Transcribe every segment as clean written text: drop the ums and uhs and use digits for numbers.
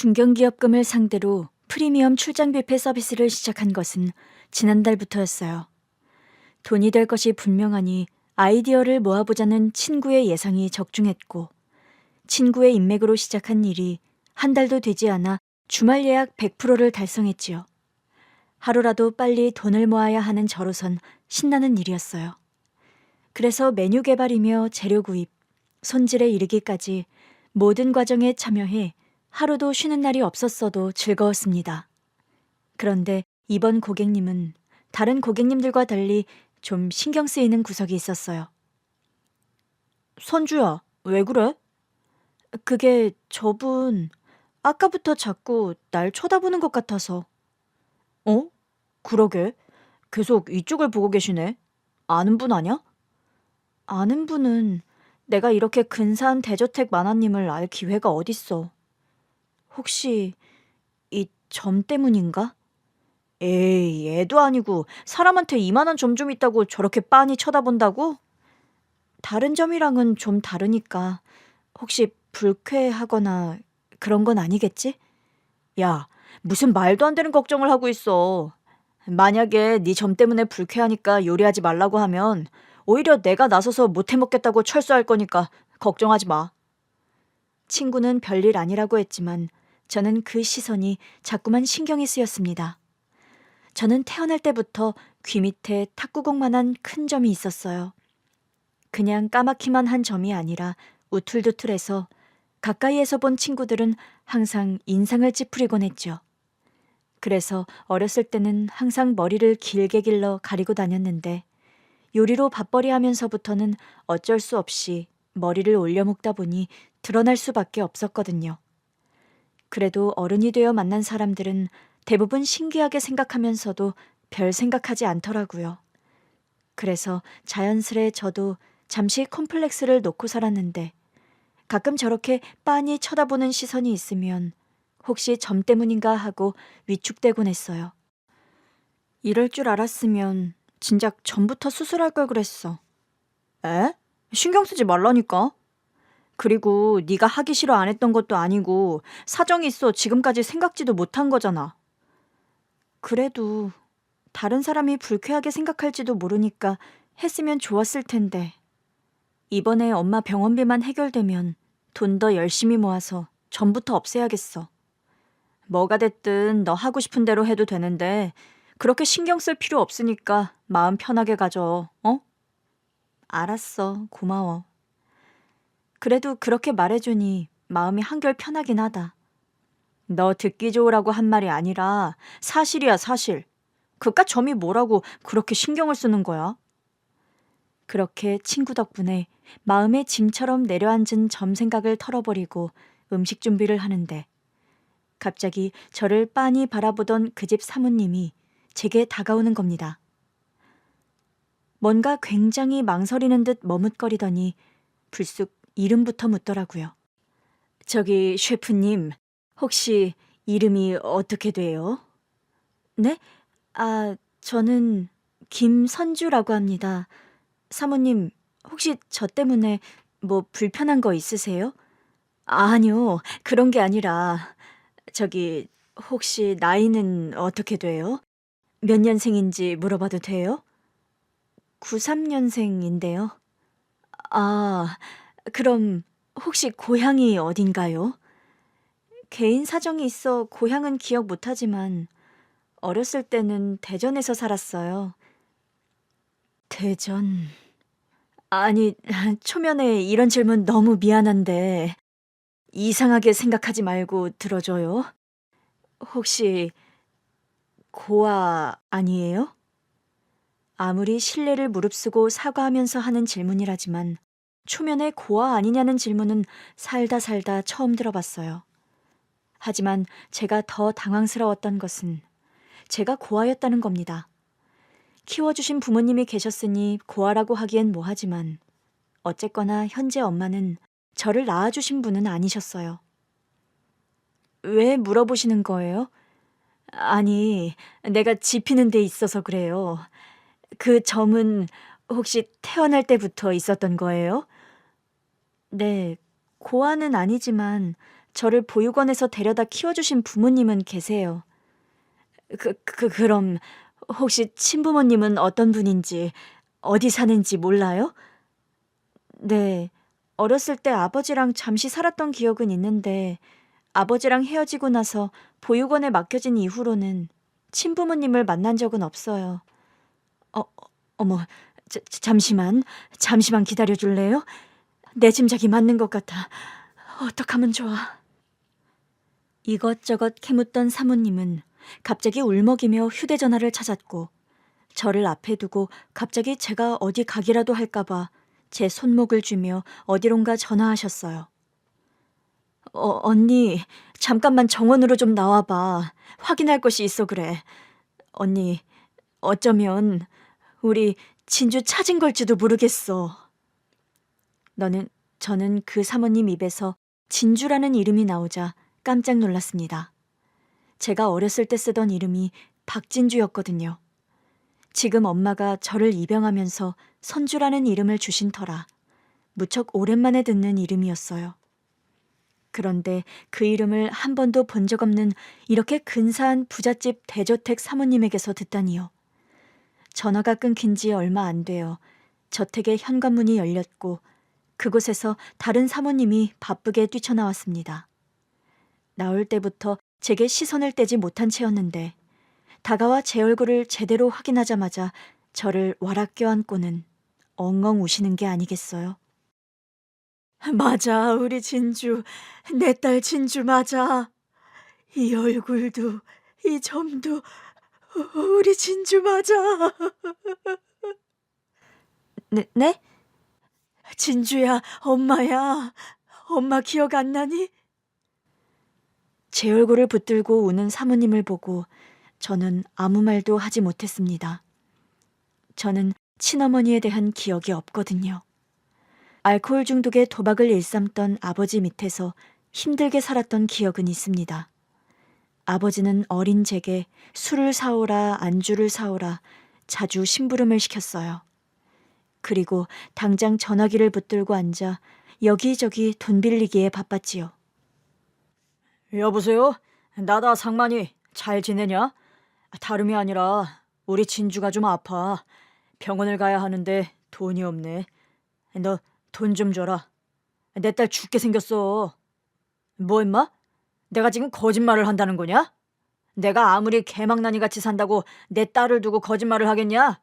중견기업금을 상대로 프리미엄 출장 뷔페 서비스를 시작한 것은 지난달부터였어요. 돈이 될 것이 분명하니 아이디어를 모아보자는 친구의 예상이 적중했고, 친구의 인맥으로 시작한 일이 한 달도 되지 않아 주말 예약 100%를 달성했지요. 하루라도 빨리 돈을 모아야 하는 저로선 신나는 일이었어요. 그래서 메뉴 개발이며 재료 구입, 손질에 이르기까지 모든 과정에 참여해 하루도 쉬는 날이 없었어도 즐거웠습니다. 그런데 이번 고객님은 다른 고객님들과 달리 좀 신경 쓰이는 구석이 있었어요. 선주야, 왜 그래? 그게 저분 아까부터 자꾸 날 쳐다보는 것 같아서. 어? 그러게. 계속 이쪽을 보고 계시네. 아는 분 아냐? 아는 분은 내가 이렇게 근사한 대저택 만화님을 알 기회가 어딨어. 혹시 이 점 때문인가? 에이, 애도 아니고 사람한테 이만한 점 좀 있다고 저렇게 빤히 쳐다본다고? 다른 점이랑은 좀 다르니까 혹시 불쾌하거나 그런 건 아니겠지? 야, 무슨 말도 안 되는 걱정을 하고 있어. 만약에 네 점 때문에 불쾌하니까 요리하지 말라고 하면 오히려 내가 나서서 못해 먹겠다고 철수할 거니까 걱정하지 마. 친구는 별일 아니라고 했지만 저는 그 시선이 자꾸만 신경이 쓰였습니다. 저는 태어날 때부터 귀 밑에 탁구공만한 큰 점이 있었어요. 그냥 까맣기만 한 점이 아니라 우툴두툴해서 가까이에서 본 친구들은 항상 인상을 찌푸리곤 했죠. 그래서 어렸을 때는 항상 머리를 길게 길러 가리고 다녔는데 요리로 밥벌이 하면서부터는 어쩔 수 없이 머리를 올려먹다 보니 드러날 수밖에 없었거든요. 그래도 어른이 되어 만난 사람들은 대부분 신기하게 생각하면서도 별 생각하지 않더라고요. 그래서 자연스레 저도 잠시 콤플렉스를 놓고 살았는데 가끔 저렇게 빤히 쳐다보는 시선이 있으면 혹시 점 때문인가 하고 위축되곤 했어요. 이럴 줄 알았으면 진작 전부터 수술할 걸 그랬어. 에? 신경 쓰지 말라니까. 그리고 네가 하기 싫어 안 했던 것도 아니고 사정이 있어 지금까지 생각지도 못한 거잖아. 그래도 다른 사람이 불쾌하게 생각할지도 모르니까 했으면 좋았을 텐데. 이번에 엄마 병원비만 해결되면 돈 더 열심히 모아서 전부터 없애야겠어. 뭐가 됐든 너 하고 싶은 대로 해도 되는데 그렇게 신경 쓸 필요 없으니까 마음 편하게 가져, 어? 알았어, 고마워. 그래도 그렇게 말해주니 마음이 한결 편하긴 하다. 너 듣기 좋으라고 한 말이 아니라 사실이야, 사실. 그깟 점이 뭐라고 그렇게 신경을 쓰는 거야? 그렇게 친구 덕분에 마음의 짐처럼 내려앉은 점 생각을 털어버리고 음식 준비를 하는데 갑자기 저를 빤히 바라보던 그 집 사모님이 제게 다가오는 겁니다. 뭔가 굉장히 망설이는 듯 머뭇거리더니 불쑥 이름부터 묻더라고요. 저기 셰프님, 혹시 이름이 어떻게 돼요? 네? 아, 저는 김선주라고 합니다. 사모님, 혹시 저 때문에 뭐 불편한 거 있으세요? 아니요, 그런 게 아니라 저기 혹시 나이는 어떻게 돼요? 몇 년생인지 물어봐도 돼요? 93년생인데요. 아, 그럼 혹시 고향이 어딘가요? 개인 사정이 있어 고향은 기억 못하지만 어렸을 때는 대전에서 살았어요. 대전. 아니, 초면에 이런 질문 너무 미안한데 이상하게 생각하지 말고 들어줘요. 혹시 고아 아니에요? 아무리 신뢰를 무릅쓰고 사과하면서 하는 질문이라지만 초면에 고아 아니냐는 질문은 살다 살다 처음 들어봤어요. 하지만 제가 더 당황스러웠던 것은 제가 고아였다는 겁니다. 키워주신 부모님이 계셨으니 고아라고 하기엔 뭐하지만 어쨌거나 현재 엄마는 저를 낳아주신 분은 아니셨어요. 왜 물어보시는 거예요? 아니, 내가 짚이는 데 있어서 그래요. 그 점은 혹시 태어날 때부터 있었던 거예요? 네, 고아는 아니지만 저를 보육원에서 데려다 키워주신 부모님은 계세요. 그럼 혹시 친부모님은 어떤 분인지, 어디 사는지 몰라요? 네. 어렸을 때 아버지랑 잠시 살았던 기억은 있는데 아버지랑 헤어지고 나서 보육원에 맡겨진 이후로는 친부모님을 만난 적은 없어요. 어, 어머, 잠시만 기다려 줄래요? 내 짐작이 맞는 것 같아. 어떡하면 좋아. 이것저것 캐묻던 사모님은 갑자기 울먹이며 휴대전화를 찾았고 저를 앞에 두고 갑자기 제가 어디 가기라도 할까봐 제 손목을 쥐며 어디론가 전화하셨어요. 언니, 잠깐만 정원으로 좀 나와봐. 확인할 것이 있어 그래. 언니, 어쩌면 우리 진주 찾은 걸지도 모르겠어. 저는 그 사모님 입에서 진주라는 이름이 나오자 깜짝 놀랐습니다. 제가 어렸을 때 쓰던 이름이 박진주였거든요. 지금 엄마가 저를 입양하면서 선주라는 이름을 주신 터라 무척 오랜만에 듣는 이름이었어요. 그런데 그 이름을 한 번도 본 적 없는 이렇게 근사한 부잣집 대저택 사모님에게서 듣다니요. 전화가 끊긴 지 얼마 안 되어 저택의 현관문이 열렸고 그곳에서 다른 사모님이 바쁘게 뛰쳐나왔습니다. 나올 때부터 제게 시선을 떼지 못한 채였는데 다가와 제 얼굴을 제대로 확인하자마자 저를 와락 껴안고는 엉엉 우시는 게 아니겠어요? 맞아, 우리 진주. 내 딸 진주 맞아. 이 얼굴도, 이 점도 우리 진주 맞아. 네? 진주야, 엄마야. 엄마 기억 안 나니? 제 얼굴을 붙들고 우는 사모님을 보고 저는 아무 말도 하지 못했습니다. 저는 친어머니에 대한 기억이 없거든요. 알코올 중독의 도박을 일삼던 아버지 밑에서 힘들게 살았던 기억은 있습니다. 아버지는 어린 제게 술을 사오라, 안주를 사오라 자주 심부름을 시켰어요. 그리고 당장 전화기를 붙들고 앉아 여기저기 돈 빌리기에 바빴지요. 여보세요? 나다 상만이. 잘 지내냐? 다름이 아니라 우리 진주가 좀 아파. 병원을 가야 하는데 돈이 없네. 너 돈 좀 줘라. 내 딸 죽게 생겼어. 뭐 임마? 내가 지금 거짓말을 한다는 거냐? 내가 아무리 개망나니 같이 산다고 내 딸을 두고 거짓말을 하겠냐?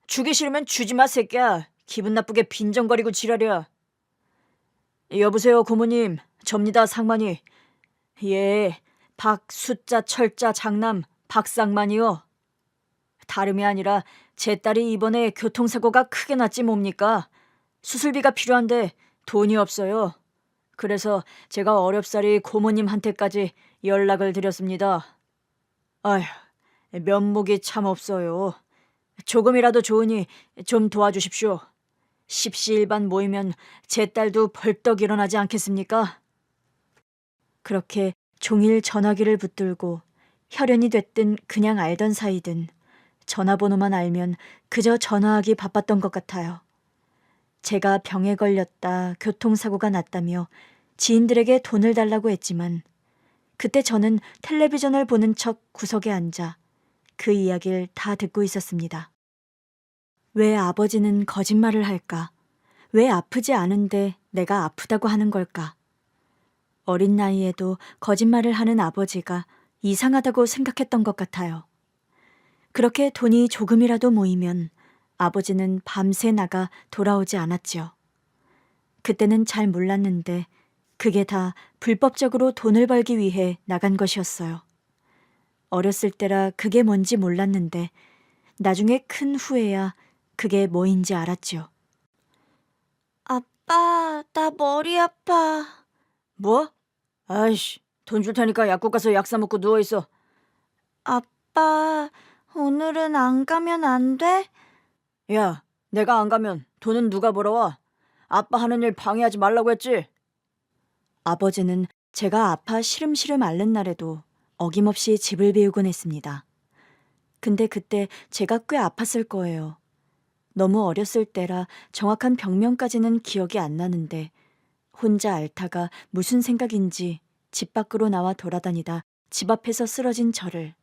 주기 싫으면 주지 마 새끼야. 기분 나쁘게 빈정거리고 지랄이야. 여보세요 고모님. 접니다 상만이. 예, 박 숫자 철자 장남 박상만이요. 다름이 아니라 제 딸이 이번에 교통사고가 크게 났지 뭡니까? 수술비가 필요한데 돈이 없어요. 그래서 제가 어렵사리 고모님한테까지 연락을 드렸습니다. 아휴, 면목이 참 없어요. 조금이라도 좋으니 좀 도와주십시오. 십시일반 모이면 제 딸도 벌떡 일어나지 않겠습니까? 그렇게 종일 전화기를 붙들고 혈연이 됐든 그냥 알던 사이든 전화번호만 알면 그저 전화하기 바빴던 것 같아요. 제가 병에 걸렸다, 교통사고가 났다며 지인들에게 돈을 달라고 했지만 그때 저는 텔레비전을 보는 척 구석에 앉아 그 이야기를 다 듣고 있었습니다. 왜 아버지는 거짓말을 할까? 왜 아프지 않은데 내가 아프다고 하는 걸까? 어린 나이에도 거짓말을 하는 아버지가 이상하다고 생각했던 것 같아요. 그렇게 돈이 조금이라도 모이면 아버지는 밤새 나가 돌아오지 않았지요. 그때는 잘 몰랐는데 그게 다 불법적으로 돈을 벌기 위해 나간 것이었어요. 어렸을 때라 그게 뭔지 몰랐는데 나중에 큰 후에야 그게 뭐인지 알았지요. 아빠, 나 머리 아파. 뭐? 아이씨, 돈 줄 테니까 약국 가서 약 사 먹고 누워있어. 아빠, 오늘은 안 가면 안 돼? 야, 내가 안 가면 돈은 누가 벌어와? 아빠 하는 일 방해하지 말라고 했지? 아버지는 제가 아파 시름시름 앓는 날에도 어김없이 집을 비우곤 했습니다. 근데 그때 제가 꽤 아팠을 거예요. 너무 어렸을 때라 정확한 병명까지는 기억이 안 나는데 혼자 앓다가 무슨 생각인지 집 밖으로 나와 돌아다니다 집 앞에서 쓰러진 저를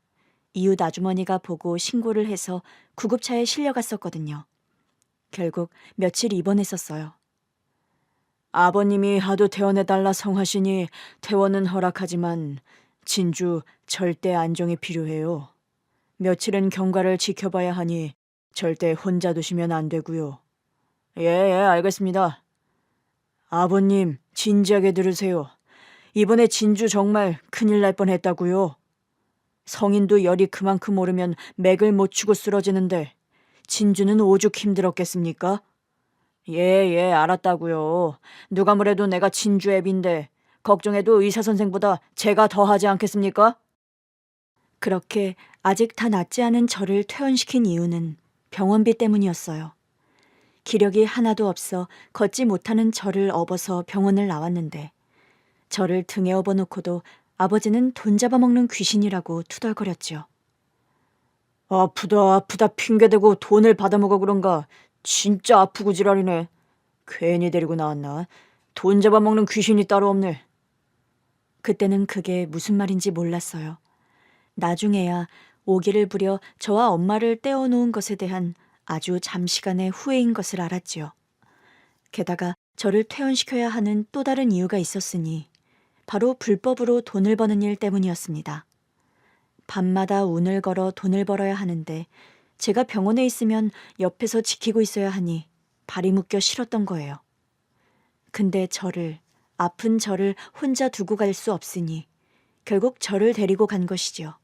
이웃 아주머니가 보고 신고를 해서 구급차에 실려갔었거든요. 결국 며칠 입원했었어요. 아버님이 하도 퇴원해달라 성하시니 퇴원은 허락하지만 진주 절대 안정이 필요해요. 며칠은 경과를 지켜봐야 하니 절대 혼자 두시면 안 되고요. 예, 알겠습니다. 아버님, 진지하게 들으세요. 이번에 진주 정말 큰일 날 뻔했다고요. 성인도 열이 그만큼 오르면 맥을 못 추고 쓰러지는데 진주는 오죽 힘들었겠습니까? 예, 알았다고요. 누가 뭐래도 내가 진주 애비인데 걱정해도 의사 선생보다 제가 더 하지 않겠습니까? 그렇게 아직 다 낫지 않은 저를 퇴원시킨 이유는 병원비 때문이었어요. 기력이 하나도 없어 걷지 못하는 저를 업어서 병원을 나왔는데 저를 등에 업어놓고도 아버지는 돈 잡아먹는 귀신이라고 투덜거렸죠. 아프다 핑계대고 돈을 받아먹어 그런가. 진짜 아프고 지랄이네. 괜히 데리고 나왔나. 돈 잡아먹는 귀신이 따로 없네. 그때는 그게 무슨 말인지 몰랐어요. 나중에야 오기를 부려 저와 엄마를 떼어놓은 것에 대한 아주 잠시간의 후회인 것을 알았지요. 게다가 저를 퇴원시켜야 하는 또 다른 이유가 있었으니 바로 불법으로 돈을 버는 일 때문이었습니다. 밤마다 운을 걸어 돈을 벌어야 하는데 제가 병원에 있으면 옆에서 지키고 있어야 하니 발이 묶여 싫었던 거예요. 근데 아픈 저를 혼자 두고 갈 수 없으니 결국 저를 데리고 간 것이지요.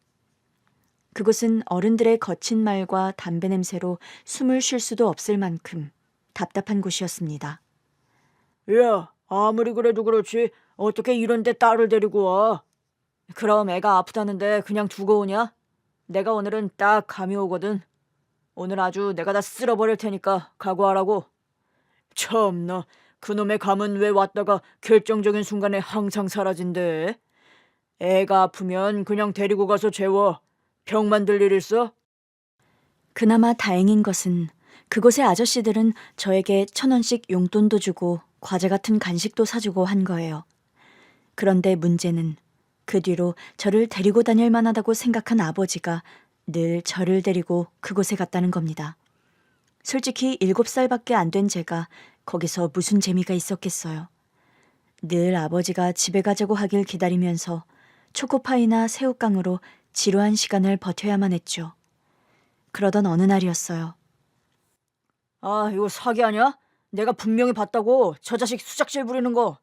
그곳은 어른들의 거친 말과 담배 냄새로 숨을 쉴 수도 없을 만큼 답답한 곳이었습니다. 야, 아무리 그래도 그렇지 어떻게 이런 데 딸을 데리고 와? 그럼 애가 아프다는데 그냥 두고 오냐? 내가 오늘은 딱 감이 오거든. 오늘 아주 내가 다 쓸어버릴 테니까 각오하라고. 참나, 그놈의 감은 왜 왔다가 결정적인 순간에 항상 사라진대? 애가 아프면 그냥 데리고 가서 재워. 병 만들 일 있어? 그나마 다행인 것은 그곳의 아저씨들은 저에게 1,000원씩 용돈도 주고 과자 같은 간식도 사주고 한 거예요. 그런데 문제는 그 뒤로 저를 데리고 다닐 만하다고 생각한 아버지가 늘 저를 데리고 그곳에 갔다는 겁니다. 솔직히 7살밖에 안 된 제가 거기서 무슨 재미가 있었겠어요. 늘 아버지가 집에 가자고 하길 기다리면서 초코파이나 새우깡으로 지루한 시간을 버텨야만 했죠. 그러던 어느 날이었어요. 아, 이거 사기 아니야? 내가 분명히 봤다고, 저 자식 수작질 부리는 거.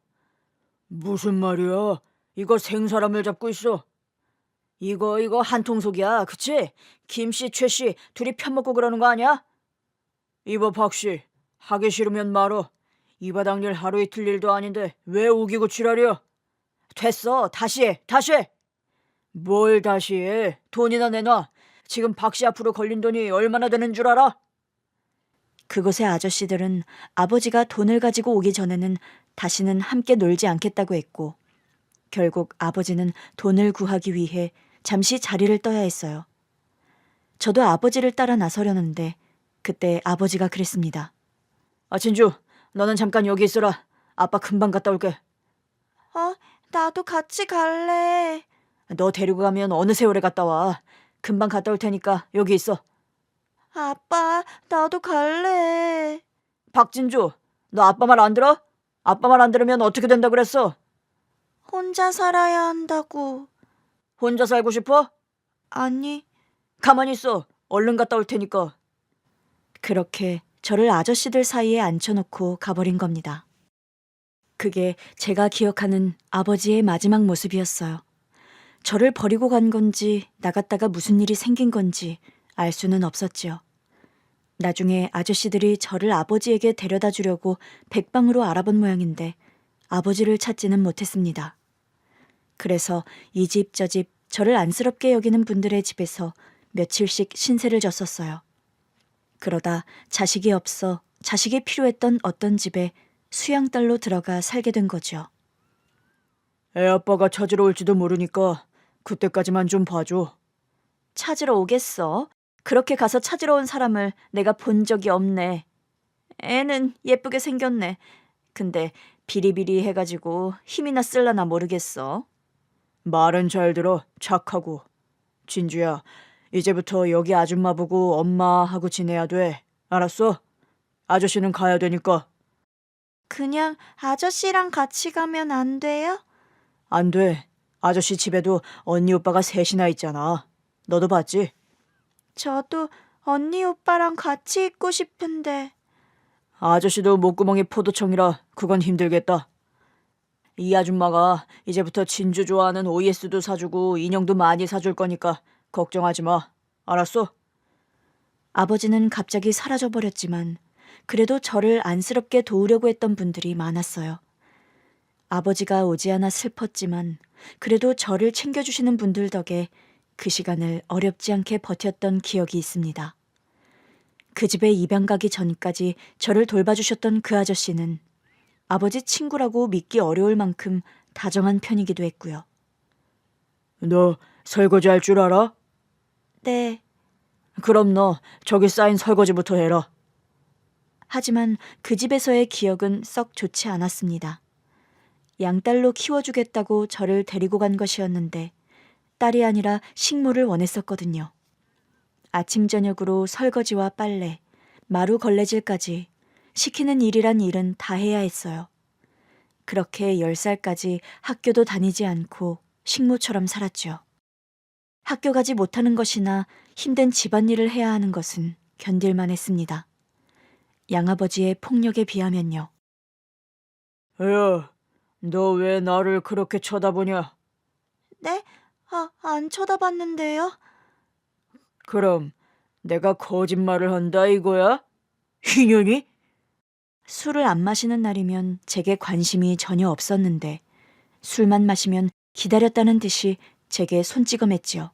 무슨 말이야? 이거 생사람을 잡고 있어. 이거 한통속이야, 그치? 김씨, 최씨 둘이 편먹고 그러는 거 아니야? 이봐 박씨, 하기 싫으면 말어. 이 바닥 일 하루 이틀 일도 아닌데 왜 우기고 지랄이야? 됐어, 다시 해. 뭘 다시 해? 돈이나 내놔. 지금 박씨 앞으로 걸린 돈이 얼마나 되는 줄 알아? 그곳의 아저씨들은 아버지가 돈을 가지고 오기 전에는 다시는 함께 놀지 않겠다고 했고 결국 아버지는 돈을 구하기 위해 잠시 자리를 떠야 했어요. 저도 아버지를 따라 나서려는데 그때 아버지가 그랬습니다. 진주, 너는 잠깐 여기 있어라. 아빠 금방 갔다 올게. 나도 같이 갈래. 너 데리고 가면 어느 세월에 갔다 와. 금방 갔다 올 테니까 여기 있어. 아빠, 나도 갈래. 박진주, 너 아빠 말 안 들어? 아빠 말 안 들으면 어떻게 된다 그랬어? 혼자 살아야 한다고. 혼자 살고 싶어? 아니. 가만히 있어. 얼른 갔다 올 테니까. 그렇게 저를 아저씨들 사이에 앉혀놓고 가버린 겁니다. 그게 제가 기억하는 아버지의 마지막 모습이었어요. 저를 버리고 간 건지 나갔다가 무슨 일이 생긴 건지 알 수는 없었지요. 나중에 아저씨들이 저를 아버지에게 데려다 주려고 백방으로 알아본 모양인데 아버지를 찾지는 못했습니다. 그래서 이 집 저 집 저를 안쓰럽게 여기는 분들의 집에서 며칠씩 신세를 졌었어요. 그러다 자식이 없어 자식이 필요했던 어떤 집에 수양딸로 들어가 살게 된 거죠. 애아빠가 찾으러 올지도 모르니까 그때까지만 좀 봐줘. 찾으러 오겠어? 그렇게 가서 찾으러 온 사람을 내가 본 적이 없네. 애는 예쁘게 생겼네. 근데 비리비리 해가지고 힘이나 쓸라나 모르겠어. 말은 잘 들어. 착하고. 진주야, 이제부터 여기 아줌마 보고 엄마 하고 지내야 돼. 알았어? 아저씨는 가야 되니까. 그냥 아저씨랑 같이 가면 안 돼요? 안 돼. 아저씨 집에도 언니 오빠가 셋이나 있잖아. 너도 봤지? 저도 언니 오빠랑 같이 있고 싶은데. 아저씨도 목구멍이 포도청이라 그건 힘들겠다. 이 아줌마가 이제부터 진주 좋아하는 OS도 사주고 인형도 많이 사줄 거니까 걱정하지 마. 알았어? 아버지는 갑자기 사라져버렸지만 그래도 저를 안쓰럽게 도우려고 했던 분들이 많았어요. 아버지가 오지 않아 슬펐지만 그래도 저를 챙겨주시는 분들 덕에 그 시간을 어렵지 않게 버텼던 기억이 있습니다. 그 집에 입양 가기 전까지 저를 돌봐주셨던 그 아저씨는 아버지 친구라고 믿기 어려울 만큼 다정한 편이기도 했고요. 너 설거지 할 줄 알아? 네. 그럼 너 저기 쌓인 설거지부터 해라. 하지만 그 집에서의 기억은 썩 좋지 않았습니다. 양딸로 키워주겠다고 저를 데리고 간 것이었는데 딸이 아니라 식모를 원했었거든요. 아침 저녁으로 설거지와 빨래, 마루 걸레질까지 시키는 일이란 일은 다 해야 했어요. 그렇게 10살까지 학교도 다니지 않고 식모처럼 살았죠. 학교 가지 못하는 것이나 힘든 집안일을 해야 하는 것은 견딜만 했습니다. 양아버지의 폭력에 비하면요. 야, 너 왜 나를 그렇게 쳐다보냐? 네? 안 쳐다봤는데요. 그럼 내가 거짓말을 한다 이거야? 희년이? 술을 안 마시는 날이면 제게 관심이 전혀 없었는데 술만 마시면 기다렸다는 듯이 제게 손찌검했지요.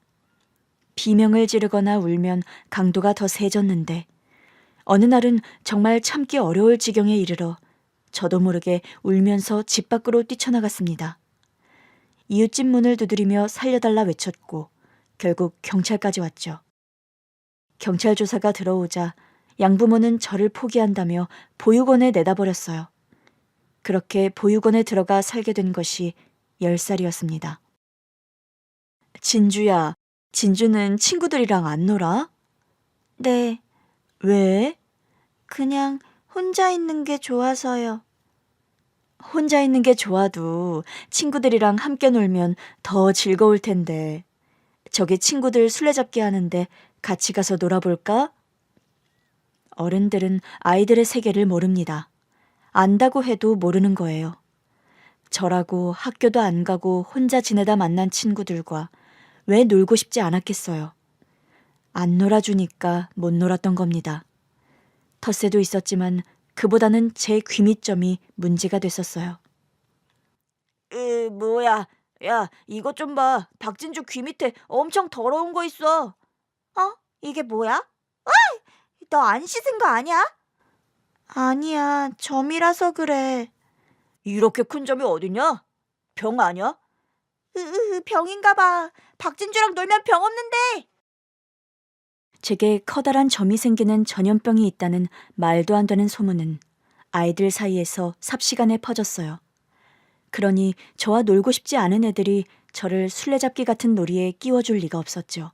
비명을 지르거나 울면 강도가 더 세졌는데 어느 날은 정말 참기 어려울 지경에 이르러 저도 모르게 울면서 집 밖으로 뛰쳐나갔습니다. 이웃집 문을 두드리며 살려달라 외쳤고 결국 경찰까지 왔죠. 경찰 조사가 들어오자 양부모는 저를 포기한다며 보육원에 내다버렸어요. 그렇게 보육원에 들어가 살게 된 것이 10살이었습니다. 진주야, 진주는 친구들이랑 안 놀아? 네. 왜? 그냥 혼자 있는 게 좋아서요. 혼자 있는 게 좋아도 친구들이랑 함께 놀면 더 즐거울 텐데. 저기 친구들 술래잡기 하는데 같이 가서 놀아볼까? 어른들은 아이들의 세계를 모릅니다. 안다고 해도 모르는 거예요. 저라고 학교도 안 가고 혼자 지내다 만난 친구들과 왜 놀고 싶지 않았겠어요. 안 놀아주니까 못 놀았던 겁니다. 텃세도 있었지만 그보다는 제 귀밑점이 문제가 됐었어요. 뭐야. 야, 이것 좀 봐. 박진주 귀 밑에 엄청 더러운 거 있어. 이게 뭐야? 너 안 씻은 거 아니야? 아니야, 점이라서 그래. 이렇게 큰 점이 어디냐? 병 아니야? 병인가 봐. 박진주랑 놀면 병 없는데. 제게 커다란 점이 생기는 전염병이 있다는 말도 안 되는 소문은 아이들 사이에서 삽시간에 퍼졌어요. 그러니 저와 놀고 싶지 않은 애들이 저를 술래잡기 같은 놀이에 끼워줄 리가 없었죠.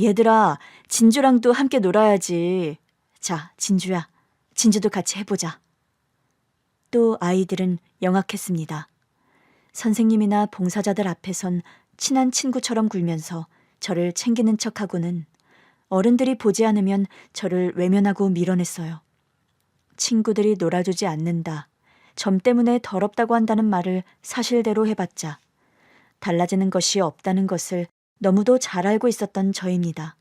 얘들아, 진주랑도 함께 놀아야지. 자, 진주야, 진주도 같이 해보자. 또 아이들은 영악했습니다. 선생님이나 봉사자들 앞에선 친한 친구처럼 굴면서 저를 챙기는 척하고는 어른들이 보지 않으면 저를 외면하고 밀어냈어요. 친구들이 놀아주지 않는다. 점 때문에 더럽다고 한다는 말을 사실대로 해봤자 달라지는 것이 없다는 것을 너무도 잘 알고 있었던 저입니다.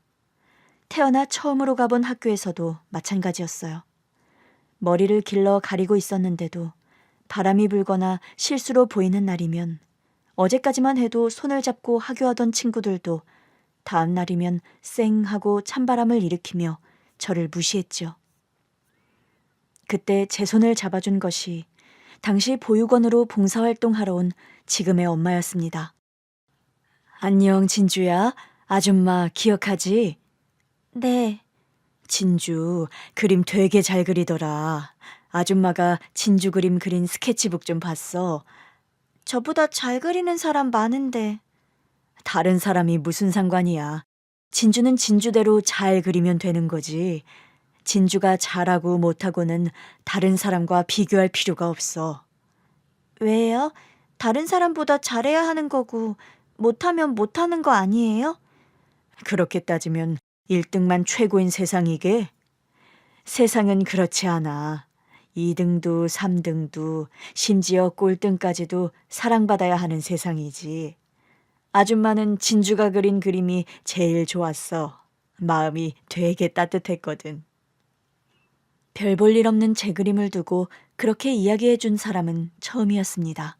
태어나 처음으로 가본 학교에서도 마찬가지였어요. 머리를 길러 가리고 있었는데도 바람이 불거나 실수로 보이는 날이면 어제까지만 해도 손을 잡고 하교하던 친구들도 다음 날이면 쌩 하고 찬바람을 일으키며 저를 무시했죠. 그때 제 손을 잡아준 것이 당시 보육원으로 봉사활동하러 온 지금의 엄마였습니다. 안녕, 진주야. 아줌마 기억하지? 네. 진주, 그림 되게 잘 그리더라. 아줌마가 진주 그림 그린 스케치북 좀 봤어. 저보다 잘 그리는 사람 많은데. 다른 사람이 무슨 상관이야. 진주는 진주대로 잘 그리면 되는 거지. 진주가 잘하고 못하고는 다른 사람과 비교할 필요가 없어. 왜요? 다른 사람보다 잘해야 하는 거고, 못하면 못하는 거 아니에요? 그렇게 따지면 1등만 최고인 세상이게? 세상은 그렇지 않아. 2등도 3등도 심지어 꼴등까지도 사랑받아야 하는 세상이지. 아줌마는 진주가 그린 그림이 제일 좋았어. 마음이 되게 따뜻했거든. 별 볼 일 없는 제 그림을 두고 그렇게 이야기해 준 사람은 처음이었습니다.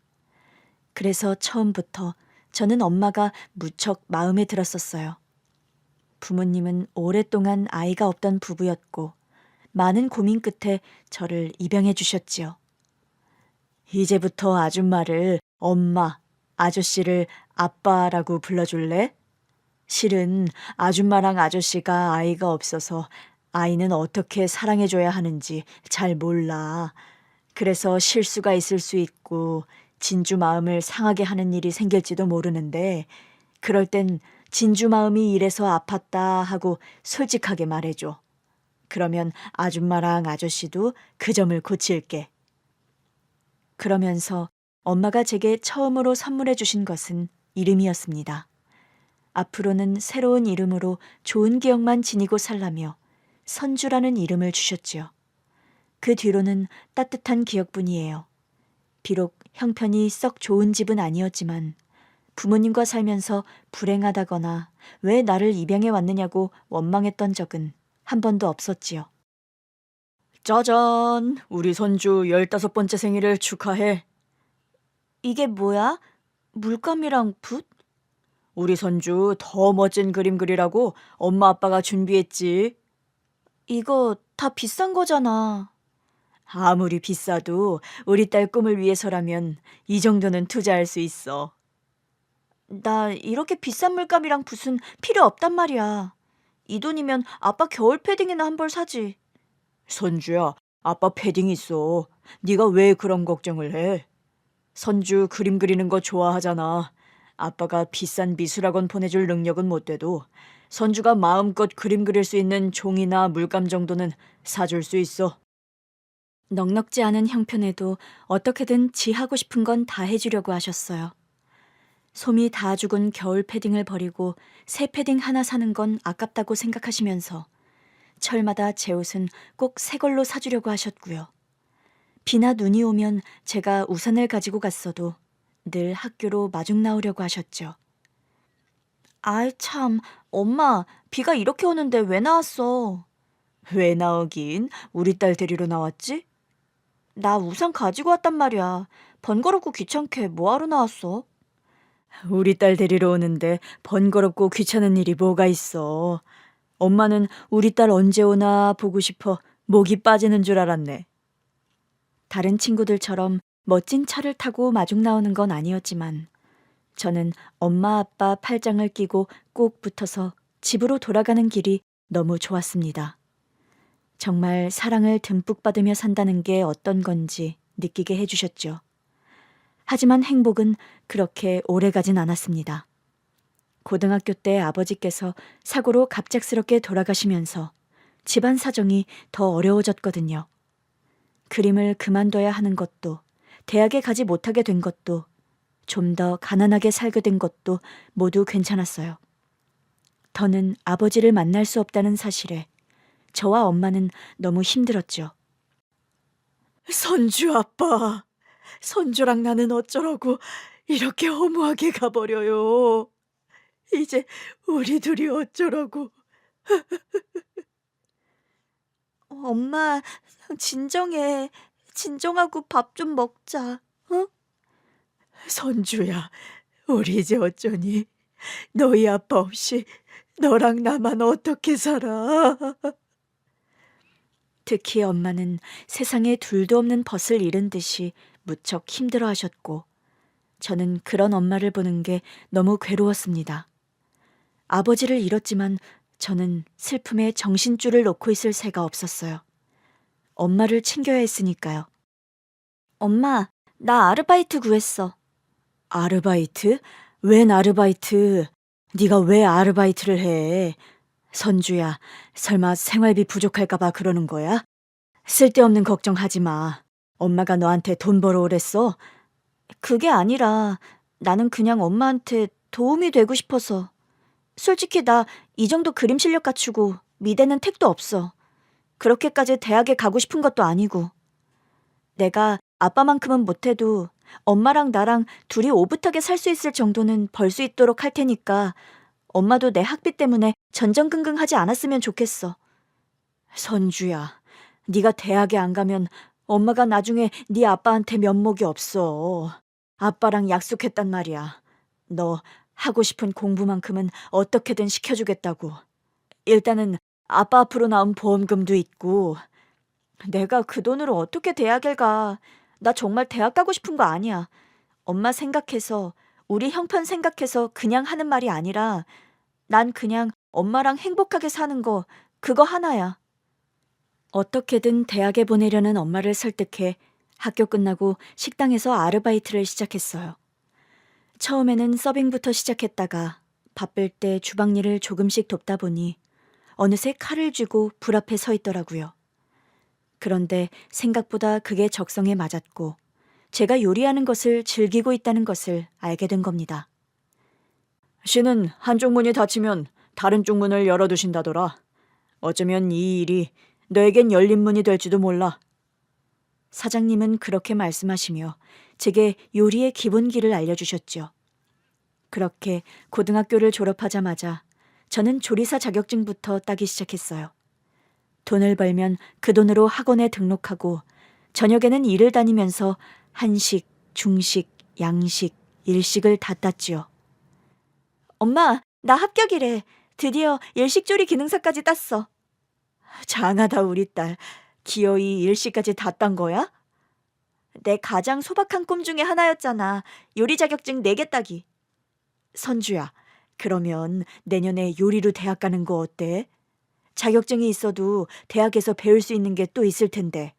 그래서 처음부터 저는 엄마가 무척 마음에 들었었어요. 부모님은 오랫동안 아이가 없던 부부였고 많은 고민 끝에 저를 입양해 주셨지요. 이제부터 아줌마를 엄마, 아저씨를 아빠라고 불러줄래? 실은 아줌마랑 아저씨가 아이가 없어서 아이는 어떻게 사랑해줘야 하는지 잘 몰라. 그래서 실수가 있을 수 있고 진주 마음을 상하게 하는 일이 생길지도 모르는데 그럴 땐 진주 마음이 이래서 아팠다 하고 솔직하게 말해줘. 그러면 아줌마랑 아저씨도 그 점을 고칠게. 그러면서 엄마가 제게 처음으로 선물해 주신 것은 이름이었습니다. 앞으로는 새로운 이름으로 좋은 기억만 지니고 살라며 선주라는 이름을 주셨지요. 그 뒤로는 따뜻한 기억뿐이에요. 비록 형편이 썩 좋은 집은 아니었지만 부모님과 살면서 불행하다거나 왜 나를 입양해 왔느냐고 원망했던 적은 한 번도 없었지요. 짜잔! 우리 손주 15번째 생일을 축하해. 이게 뭐야? 물감이랑 붓? 우리 손주 더 멋진 그림 그리라고 엄마 아빠가 준비했지. 이거 다 비싼 거잖아. 아무리 비싸도 우리 딸 꿈을 위해서라면 이 정도는 투자할 수 있어. 나 이렇게 비싼 물감이랑 붓은 필요 없단 말이야. 이 돈이면 아빠 겨울 패딩이나 한 벌 사지. 선주야, 아빠 패딩 있어. 네가 왜 그런 걱정을 해? 선주 그림 그리는 거 좋아하잖아. 아빠가 비싼 미술학원 보내줄 능력은 못 돼도 선주가 마음껏 그림 그릴 수 있는 종이나 물감 정도는 사줄 수 있어. 넉넉지 않은 형편에도 어떻게든 지 하고 싶은 건 다 해주려고 하셨어요. 솜이 다 죽은 겨울 패딩을 버리고 새 패딩 하나 사는 건 아깝다고 생각하시면서 철마다 제 옷은 꼭 새 걸로 사주려고 하셨고요. 비나 눈이 오면 제가 우산을 가지고 갔어도 늘 학교로 마중 나오려고 하셨죠. 아이 참, 엄마, 비가 이렇게 오는데 왜 나왔어? 왜 나오긴? 우리 딸 데리러 나왔지? 나 우산 가지고 왔단 말이야. 번거롭고 귀찮게 뭐하러 나왔어? 우리 딸 데리러 오는데 번거롭고 귀찮은 일이 뭐가 있어. 엄마는 우리 딸 언제 오나 보고 싶어 목이 빠지는 줄 알았네. 다른 친구들처럼 멋진 차를 타고 마중 나오는 건 아니었지만 저는 엄마 아빠 팔짱을 끼고 꼭 붙어서 집으로 돌아가는 길이 너무 좋았습니다. 정말 사랑을 듬뿍 받으며 산다는 게 어떤 건지 느끼게 해주셨죠. 하지만 행복은 그렇게 오래 가진 않았습니다. 고등학교 때 아버지께서 사고로 갑작스럽게 돌아가시면서 집안 사정이 더 어려워졌거든요. 그림을 그만둬야 하는 것도, 대학에 가지 못하게 된 것도, 좀 더 가난하게 살게 된 것도 모두 괜찮았어요. 더는 아버지를 만날 수 없다는 사실에 저와 엄마는 너무 힘들었죠. 선주 아빠, 선주랑 나는 어쩌라고 이렇게 허무하게 가버려요. 이제 우리 둘이 어쩌라고. 엄마, 진정해. 진정하고 밥 좀 먹자. 어? 선주야, 우리 이제 어쩌니? 너희 아빠 없이 너랑 나만 어떻게 살아? 특히 엄마는 세상에 둘도 없는 벗을 잃은 듯이 무척 힘들어하셨고 저는 그런 엄마를 보는 게 너무 괴로웠습니다. 아버지를 잃었지만 저는 슬픔에 정신줄을 놓고 있을 새가 없었어요. 엄마를 챙겨야 했으니까요. 엄마, 나 아르바이트 구했어. 아르바이트? 웬 아르바이트? 네가 왜 아르바이트를 해? 선주야, 설마 생활비 부족할까 봐 그러는 거야? 쓸데없는 걱정하지 마. 엄마가 너한테 돈 벌어오랬어? 그게 아니라 나는 그냥 엄마한테 도움이 되고 싶어서. 솔직히 나 이 정도 그림 실력 갖추고 미대는 택도 없어. 그렇게까지 대학에 가고 싶은 것도 아니고. 내가 아빠만큼은 못해도 엄마랑 나랑 둘이 오붓하게 살 수 있을 정도는 벌 수 있도록 할 테니까 엄마도 내 학비 때문에 전전긍긍하지 않았으면 좋겠어. 선주야, 네가 대학에 안 가면 엄마가 나중에 네 아빠한테 면목이 없어. 아빠랑 약속했단 말이야. 너 하고 싶은 공부만큼은 어떻게든 시켜주겠다고. 일단은 아빠 앞으로 나온 보험금도 있고. 내가 그 돈으로 어떻게 대학을 가. 나 정말 대학 가고 싶은 거 아니야. 엄마 생각해서, 우리 형편 생각해서 그냥 하는 말이 아니라 난 그냥 엄마랑 행복하게 사는 거, 그거 하나야. 어떻게든 대학에 보내려는 엄마를 설득해 학교 끝나고 식당에서 아르바이트를 시작했어요. 처음에는 서빙부터 시작했다가 바쁠 때 주방 일을 조금씩 돕다 보니 어느새 칼을 쥐고 불 앞에 서 있더라고요. 그런데 생각보다 그게 적성에 맞았고 제가 요리하는 것을 즐기고 있다는 것을 알게 된 겁니다. 신은 한쪽 문이 닫히면 다른 쪽 문을 열어두신다더라. 어쩌면 이 일이 너에겐 열린 문이 될지도 몰라. 사장님은 그렇게 말씀하시며 제게 요리의 기본기를 알려주셨죠. 그렇게 고등학교를 졸업하자마자 저는 조리사 자격증부터 따기 시작했어요. 돈을 벌면 그 돈으로 학원에 등록하고 저녁에는 일을 다니면서 한식, 중식, 양식, 일식을 다 땄지요. 엄마, 나 합격이래. 드디어 일식조리 기능사까지 땄어. 장하다 우리 딸. 기어이 일식까지 다 딴 거야? 내 가장 소박한 꿈 중에 하나였잖아. 요리 자격증 4개 따기. 선주야, 그러면 내년에 요리로 대학 가는 거 어때? 자격증이 있어도 대학에서 배울 수 있는 게 또 있을 텐데.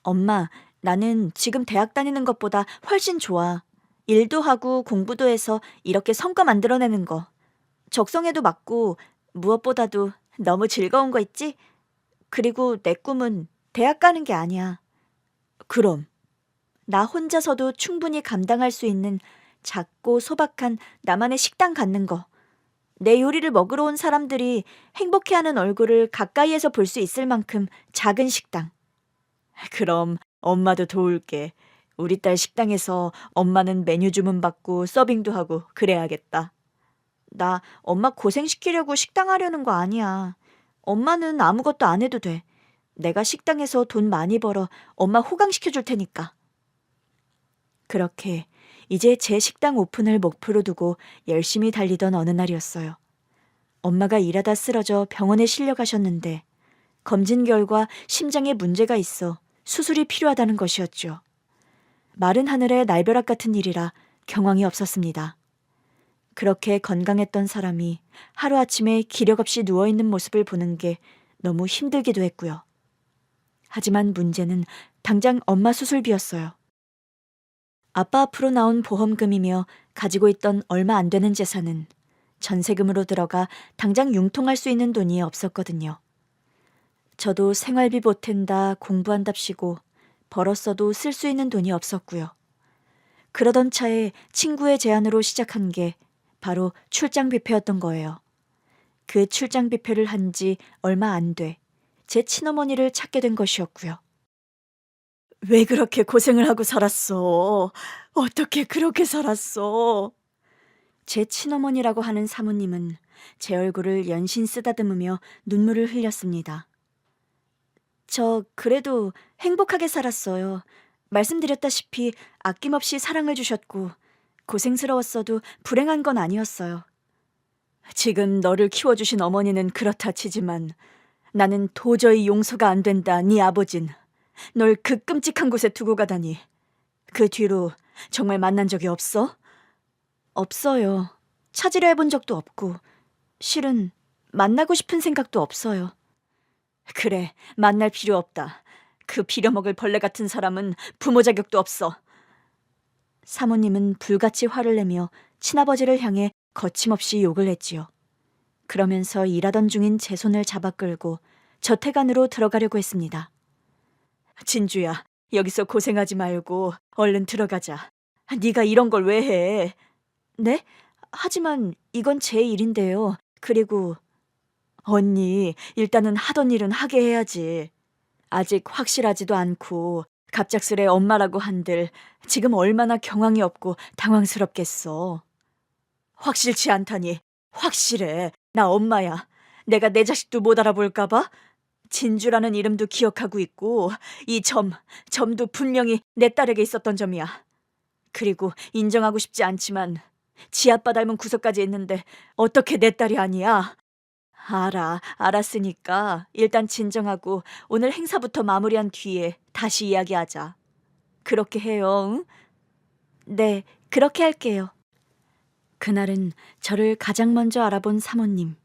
엄마, 나는 지금 대학 다니는 것보다 훨씬 좋아. 일도 하고 공부도 해서 이렇게 성과 만들어내는 거. 적성에도 맞고 무엇보다도 너무 즐거운 거 있지? 그리고 내 꿈은 대학 가는 게 아니야. 그럼 나 혼자서도 충분히 감당할 수 있는 작고 소박한 나만의 식당 갖는 거. 내 요리를 먹으러 온 사람들이 행복해하는 얼굴을 가까이에서 볼 수 있을 만큼 작은 식당. 그럼 엄마도 도울게. 우리 딸 식당에서 엄마는 메뉴 주문 받고 서빙도 하고 그래야겠다. 나 엄마 고생시키려고 식당 하려는 거 아니야. 엄마는 아무것도 안 해도 돼. 내가 식당에서 돈 많이 벌어 엄마 호강시켜줄 테니까. 그렇게 이제 제 식당 오픈을 목표로 두고 열심히 달리던 어느 날이었어요. 엄마가 일하다 쓰러져 병원에 실려가셨는데 검진 결과 심장에 문제가 있어 수술이 필요하다는 것이었죠. 마른 하늘의 날벼락 같은 일이라 경황이 없었습니다. 그렇게 건강했던 사람이 하루아침에 기력 없이 누워있는 모습을 보는 게 너무 힘들기도 했고요. 하지만 문제는 당장 엄마 수술비였어요. 아빠 앞으로 나온 보험금이며 가지고 있던 얼마 안 되는 재산은 전세금으로 들어가 당장 융통할 수 있는 돈이 없었거든요. 저도 생활비 보탠다 공부한답시고 벌었어도 쓸 수 있는 돈이 없었고요. 그러던 차에 친구의 제안으로 시작한 게 바로 출장 뷔페였던 거예요. 그 출장 뷔페를 한 지 얼마 안 돼 제 친어머니를 찾게 된 것이었고요. 왜 그렇게 고생을 하고 살았어? 어떻게 그렇게 살았어? 제 친어머니라고 하는 사모님은 제 얼굴을 연신 쓰다듬으며 눈물을 흘렸습니다. 저 그래도 행복하게 살았어요. 말씀드렸다시피 아낌없이 사랑을 주셨고 고생스러웠어도 불행한 건 아니었어요. 지금 너를 키워주신 어머니는 그렇다 치지만 나는 도저히 용서가 안 된다, 네 아버진. 널 그 끔찍한 곳에 두고 가다니. 그 뒤로 정말 만난 적이 없어? 없어요. 찾으려 해본 적도 없고 실은 만나고 싶은 생각도 없어요. 그래, 만날 필요 없다. 그 빌어먹을 벌레 같은 사람은 부모 자격도 없어. 사모님은 불같이 화를 내며 친아버지를 향해 거침없이 욕을 했지요. 그러면서 일하던 중인 제 손을 잡아 끌고 저택 안으로 들어가려고 했습니다. 진주야, 여기서 고생하지 말고 얼른 들어가자. 네가 이런 걸 왜 해? 네? 하지만 이건 제 일인데요. 그리고 언니, 일단은 하던 일은 하게 해야지. 아직 확실하지도 않고 갑작스레 엄마라고 한들 지금 얼마나 경황이 없고 당황스럽겠어. 확실치 않다니. 확실해. 나 엄마야. 내가 내 자식도 못 알아볼까 봐? 진주라는 이름도 기억하고 있고 이 점도 분명히 내 딸에게 있었던 점이야. 그리고 인정하고 싶지 않지만 지 아빠 닮은 구석까지 있는데 어떻게 내 딸이 아니야? 알았으니까 일단 진정하고 오늘 행사부터 마무리한 뒤에 다시 이야기하자. 그렇게 해요, 응? 네, 그렇게 할게요. 그날은 저를 가장 먼저 알아본 사모님,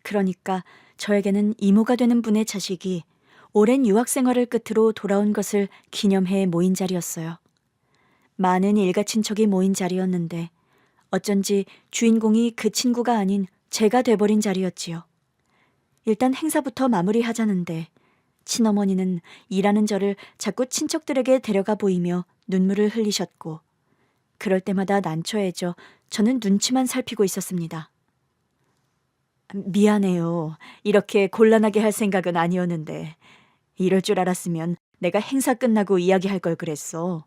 그러니까 저에게는 이모가 되는 분의 자식이 오랜 유학 생활을 끝으로 돌아온 것을 기념해 모인 자리였어요. 많은 일가 친척이 모인 자리였는데 어쩐지 주인공이 그 친구가 아닌 제가 돼버린 자리였지요. 일단 행사부터 마무리하자는데 친어머니는 일하는 저를 자꾸 친척들에게 데려가 보이며 눈물을 흘리셨고 그럴 때마다 난처해져 저는 눈치만 살피고 있었습니다. 미안해요. 이렇게 곤란하게 할 생각은 아니었는데 이럴 줄 알았으면 내가 행사 끝나고 이야기할 걸 그랬어.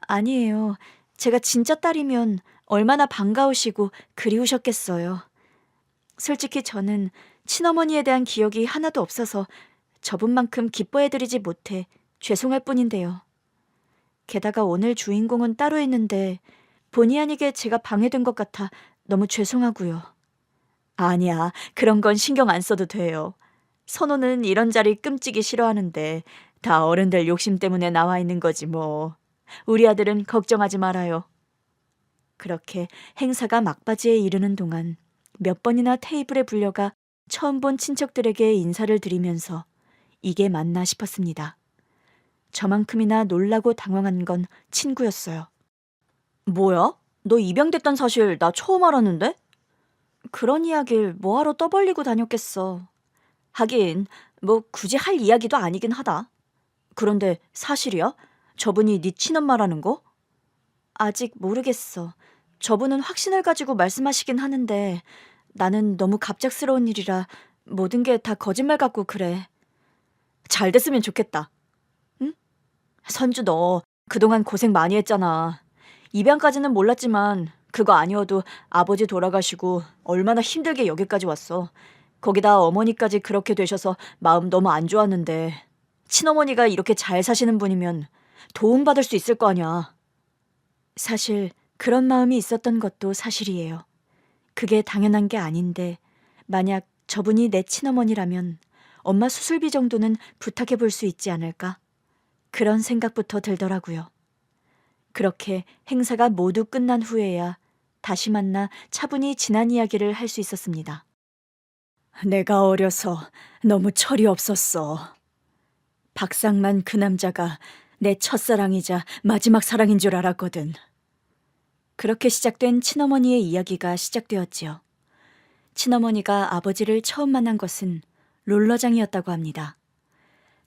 아니에요. 제가 진짜 딸이면 얼마나 반가우시고 그리우셨겠어요. 솔직히 저는 친어머니에 대한 기억이 하나도 없어서 저분만큼 기뻐해드리지 못해 죄송할 뿐인데요. 게다가 오늘 주인공은 따로 있는데 본의 아니게 제가 방해된 것 같아 너무 죄송하고요. 아니야, 그런 건 신경 안 써도 돼요. 선호는 이런 자리 끔찍이 싫어하는데 다 어른들 욕심 때문에 나와 있는 거지 뭐. 우리 아들은 걱정하지 말아요. 그렇게 행사가 막바지에 이르는 동안 몇 번이나 테이블에 불려가 처음 본 친척들에게 인사를 드리면서 이게 맞나 싶었습니다. 저만큼이나 놀라고 당황한 건 친구였어요. 뭐야? 너 입양됐단 사실 나 처음 알았는데? 그런 이야기를 뭐하러 떠벌리고 다녔겠어. 하긴 뭐 굳이 할 이야기도 아니긴 하다. 그런데 사실이야? 저분이 네 친엄마라는 거? 아직 모르겠어. 저분은 확신을 가지고 말씀하시긴 하는데 나는 너무 갑작스러운 일이라 모든 게 다 거짓말 같고 그래. 잘 됐으면 좋겠다. 응? 선주 너 그동안 고생 많이 했잖아. 입양까지는 몰랐지만 그거 아니어도 아버지 돌아가시고 얼마나 힘들게 여기까지 왔어. 거기다 어머니까지 그렇게 되셔서 마음 너무 안 좋았는데 친어머니가 이렇게 잘 사시는 분이면 도움받을 수 있을 거 아니야. 사실 그런 마음이 있었던 것도 사실이에요. 그게 당연한 게 아닌데 만약 저분이 내 친어머니라면 엄마 수술비 정도는 부탁해 볼 수 있지 않을까? 그런 생각부터 들더라고요. 그렇게 행사가 모두 끝난 후에야 다시 만나 차분히 지난 이야기를 할 수 있었습니다. 내가 어려서 너무 철이 없었어. 박상만 그 남자가 내 첫사랑이자 마지막 사랑인 줄 알았거든. 그렇게 시작된 친어머니의 이야기가 시작되었지요. 친어머니가 아버지를 처음 만난 것은 롤러장이었다고 합니다.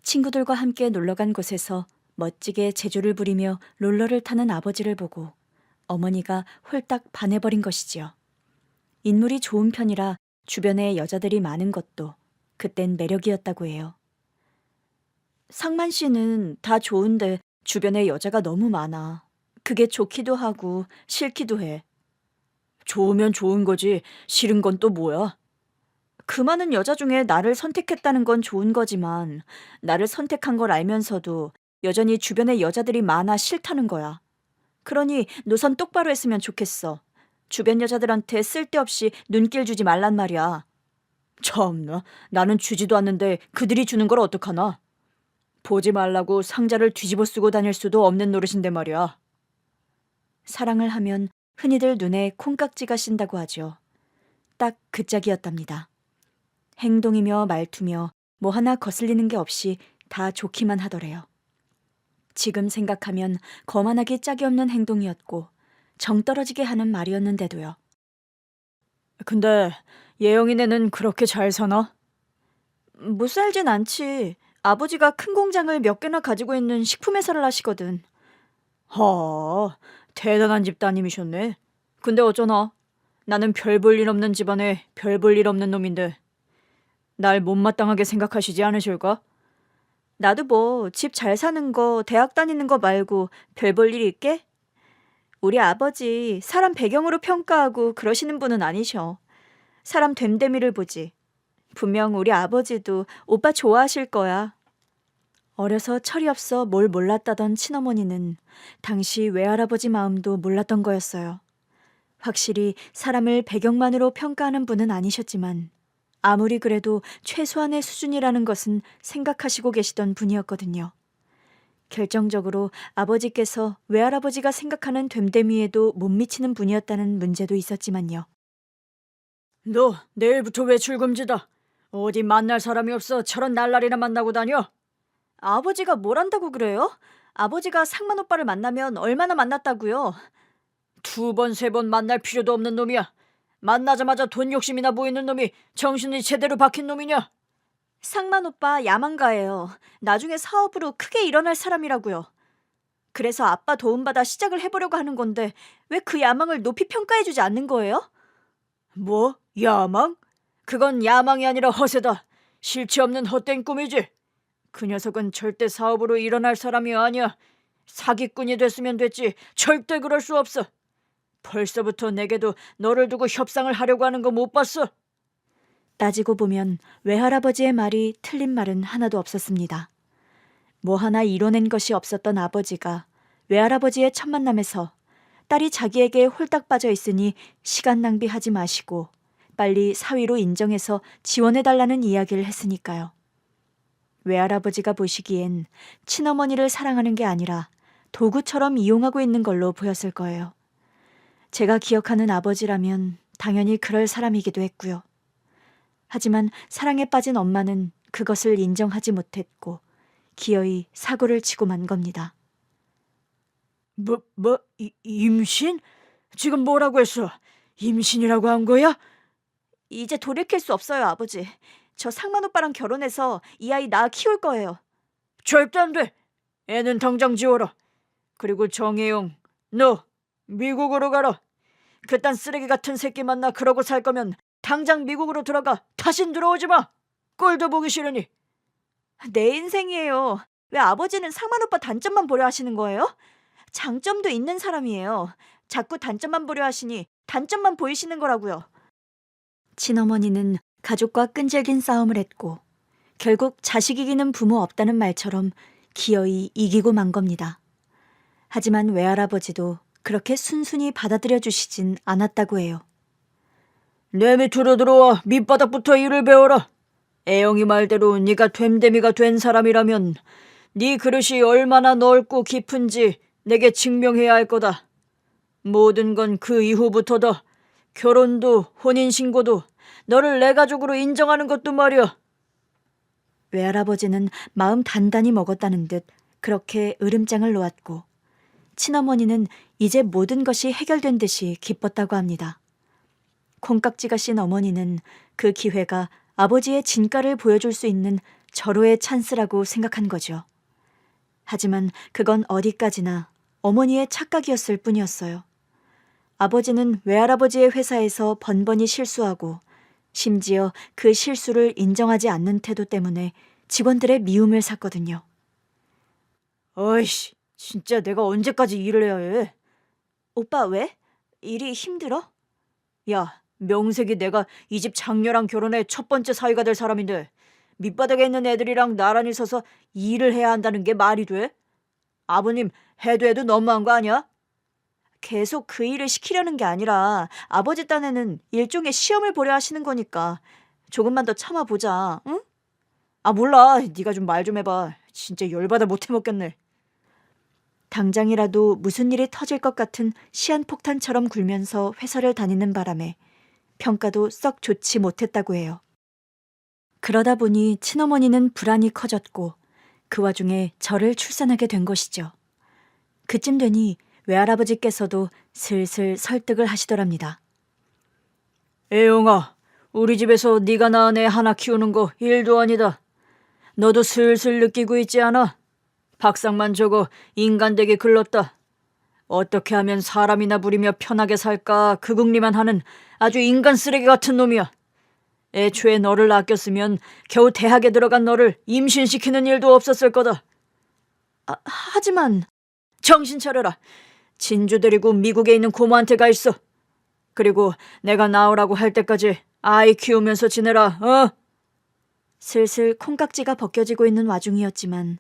친구들과 함께 놀러간 곳에서 멋지게 제조를 부리며 롤러를 타는 아버지를 보고 어머니가 홀딱 반해버린 것이지요. 인물이 좋은 편이라 주변에 여자들이 많은 것도 그땐 매력이었다고 해요. 상만 씨는 다 좋은데 주변에 여자가 너무 많아. 그게 좋기도 하고 싫기도 해. 좋으면 좋은 거지 싫은 건 또 뭐야? 그 많은 여자 중에 나를 선택했다는 건 좋은 거지만 나를 선택한 걸 알면서도 여전히 주변에 여자들이 많아 싫다는 거야. 그러니 노선 똑바로 했으면 좋겠어. 주변 여자들한테 쓸데없이 눈길 주지 말란 말이야. 참나, 나는 주지도 않는데 그들이 주는 걸 어떡하나? 보지 말라고 상자를 뒤집어 쓰고 다닐 수도 없는 노릇인데 말이야. 사랑을 하면 흔히들 눈에 콩깍지가 씬다고 하죠. 딱 그 짝이었답니다. 행동이며 말투며 뭐 하나 거슬리는 게 없이 다 좋기만 하더래요. 지금 생각하면 거만하기 짝이 없는 행동이었고 정 떨어지게 하는 말이었는데도요. 근데 예영이네는 그렇게 잘 사나? 못 살진 않지. 아버지가 큰 공장을 몇 개나 가지고 있는 식품회사를 하시거든. 하, 대단한 집따님이셨네. 근데 어쩌나? 나는 별 볼 일 없는 집안에 별 볼 일 없는 놈인데 날 못마땅하게 생각하시지 않으실까? 나도 뭐 집 잘 사는 거, 대학 다니는 거 말고 별 볼 일 있게? 우리 아버지 사람 배경으로 평가하고 그러시는 분은 아니셔. 사람 됨됨이를 보지. 분명 우리 아버지도 오빠 좋아하실 거야. 어려서 철이 없어 뭘 몰랐다던 친어머니는 당시 외할아버지 마음도 몰랐던 거였어요. 확실히 사람을 배경만으로 평가하는 분은 아니셨지만 아무리 그래도 최소한의 수준이라는 것은 생각하시고 계시던 분이었거든요. 결정적으로 아버지께서 외할아버지가 생각하는 됨됨이에도 못 미치는 분이었다는 문제도 있었지만요. 너 내일부터 외출금지다. 어디 만날 사람이 없어 저런 날라리나 만나고 다녀? 아버지가 뭘 한다고 그래요? 아버지가 상만 오빠를 만나면 얼마나 만났다고요? 두 번, 세 번 만날 필요도 없는 놈이야. 만나자마자 돈 욕심이나 보이는 놈이 정신이 제대로 박힌 놈이냐? 상만 오빠 야망가예요. 나중에 사업으로 크게 일어날 사람이라고요. 그래서 아빠 도움받아 시작을 해보려고 하는 건데 왜 그 야망을 높이 평가해주지 않는 거예요? 뭐? 야망? 그건 야망이 아니라 허세다. 실체 없는 헛된 꿈이지. 그 녀석은 절대 사업으로 일어날 사람이 아니야. 사기꾼이 됐으면 됐지 절대 그럴 수 없어. 벌써부터 내게도 너를 두고 협상을 하려고 하는 거 못 봤어? 따지고 보면 외할아버지의 말이 틀린 말은 하나도 없었습니다. 뭐 하나 이뤄낸 것이 없었던 아버지가 외할아버지의 첫 만남에서 딸이 자기에게 홀딱 빠져 있으니 시간 낭비하지 마시고 빨리 사위로 인정해서 지원해달라는 이야기를 했으니까요. 외할아버지가 보시기엔 친어머니를 사랑하는 게 아니라 도구처럼 이용하고 있는 걸로 보였을 거예요. 제가 기억하는 아버지라면 당연히 그럴 사람이기도 했고요. 하지만 사랑에 빠진 엄마는 그것을 인정하지 못했고 기어이 사고를 치고 만 겁니다. 임신? 지금 뭐라고 했어? 임신이라고 한 거야? 이제 돌이킬 수 없어요, 아버지. 저 상만 오빠랑 결혼해서 이 아이 낳아 키울 거예요. 절대 안 돼. 애는 당장 지워라. 그리고 정혜영, 너 미국으로 가라. 그딴 쓰레기 같은 새끼 만나 그러고 살 거면 당장 미국으로 들어가. 다신 들어오지 마. 꼴도 보기 싫으니. 내 인생이에요. 왜 아버지는 상만 오빠 단점만 보려 하시는 거예요? 장점도 있는 사람이에요. 자꾸 단점만 보려 하시니 단점만 보이시는 거라고요. 친어머니는 가족과 끈질긴 싸움을 했고 결국 자식 이기는 부모 없다는 말처럼 기어이 이기고 만 겁니다. 하지만 외할아버지도 그렇게 순순히 받아들여 주시진 않았다고 해요. 내 밑으로 들어와 밑바닥부터 일을 배워라. 애영이 말대로 네가 됨됨이가 된 사람이라면 네 그릇이 얼마나 넓고 깊은지 내게 증명해야 할 거다. 모든 건 그 이후부터다. 결혼도 혼인신고도 너를 내 가족으로 인정하는 것도 말이야. 외할아버지는 마음 단단히 먹었다는 듯 그렇게 으름장을 놓았고 친어머니는 이제 모든 것이 해결된 듯이 기뻤다고 합니다. 콩깍지가 씬 어머니는 그 기회가 아버지의 진가를 보여줄 수 있는 절호의 찬스라고 생각한 거죠. 하지만 그건 어디까지나 어머니의 착각이었을 뿐이었어요. 아버지는 외할아버지의 회사에서 번번이 실수하고 심지어 그 실수를 인정하지 않는 태도 때문에 직원들의 미움을 샀거든요. 어이씨, 진짜 내가 언제까지 일을 해야 해? 오빠 왜? 일이 힘들어? 야, 명색이 내가 이 집 장녀랑 결혼해 첫 번째 사위가 될 사람인데 밑바닥에 있는 애들이랑 나란히 서서 일을 해야 한다는 게 말이 돼? 아버님 해도 너무한 거 아니야? 계속 그 일을 시키려는 게 아니라 아버지 딴에는 일종의 시험을 보려 하시는 거니까 조금만 더 참아보자, 응? 아 몰라, 네가 좀 말 좀 해봐. 진짜 열받아 못 해먹겠네. 당장이라도 무슨 일이 터질 것 같은 시한폭탄처럼 굴면서 회사를 다니는 바람에 평가도 썩 좋지 못했다고 해요. 그러다 보니 친어머니는 불안이 커졌고 그 와중에 저를 출산하게 된 것이죠. 그쯤 되니 외할아버지께서도 슬슬 설득을 하시더랍니다. 애용아, 우리 집에서 네가 낳은 애 하나 키우는 거 일도 아니다. 너도 슬슬 느끼고 있지 않아? 박상만 저거 인간되게 글렀다. 어떻게 하면 사람이나 부리며 편하게 살까 그궁리만 하는 아주 인간 쓰레기 같은 놈이야. 애초에 너를 아꼈으면 겨우 대학에 들어간 너를 임신시키는 일도 없었을 거다. 하지만 정신 차려라. 진주 데리고 미국에 있는 고모한테 가 있어. 그리고 내가 나오라고 할 때까지 아이 키우면서 지내라. 슬슬 콩깍지가 벗겨지고 있는 와중이었지만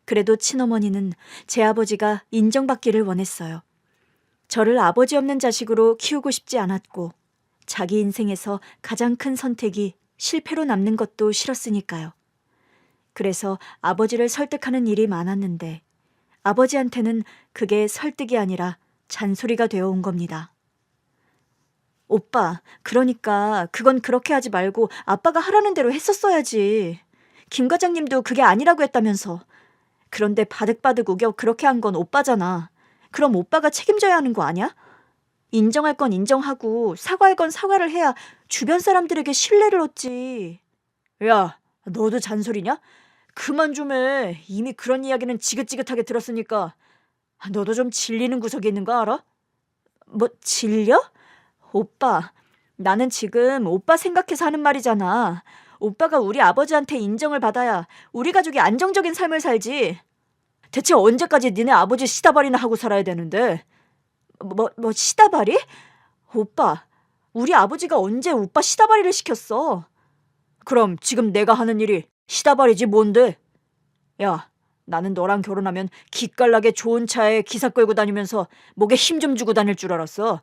그래도 친어머니는 제 아버지가 인정받기를 원했어요. 저를 아버지 없는 자식으로 키우고 싶지 않았고 자기 인생에서 가장 큰 선택이 실패로 남는 것도 싫었으니까요. 그래서 아버지를 설득하는 일이 많았는데 아버지한테는 그게 설득이 아니라 잔소리가 되어 온 겁니다. 오빠, 그러니까 그건 그렇게 하지 말고 아빠가 하라는 대로 했었어야지. 김 과장님도 그게 아니라고 했다면서. 그런데 바득바득 우겨 그렇게 한 건 오빠잖아. 그럼 오빠가 책임져야 하는 거 아니야? 인정할 건 인정하고 사과할 건 사과를 해야 주변 사람들에게 신뢰를 얻지. 야, 너도 잔소리냐? 그만 좀 해. 이미 그런 이야기는 지긋지긋하게 들었으니까. 너도 좀 질리는 구석이 있는 거 알아? 뭐 질려? 오빠, 나는 지금 오빠 생각해서 하는 말이잖아. 오빠가 우리 아버지한테 인정을 받아야 우리 가족이 안정적인 삶을 살지. 대체 언제까지 니네 아버지 시다발이나 하고 살아야 되는데. 뭐 시다발이? 오빠, 우리 아버지가 언제 오빠 시다발이를 시켰어? 그럼 지금 내가 하는 일이 시다발이지 뭔데? 야, 나는 너랑 결혼하면 기깔나게 좋은 차에 기사 끌고 다니면서 목에 힘 좀 주고 다닐 줄 알았어.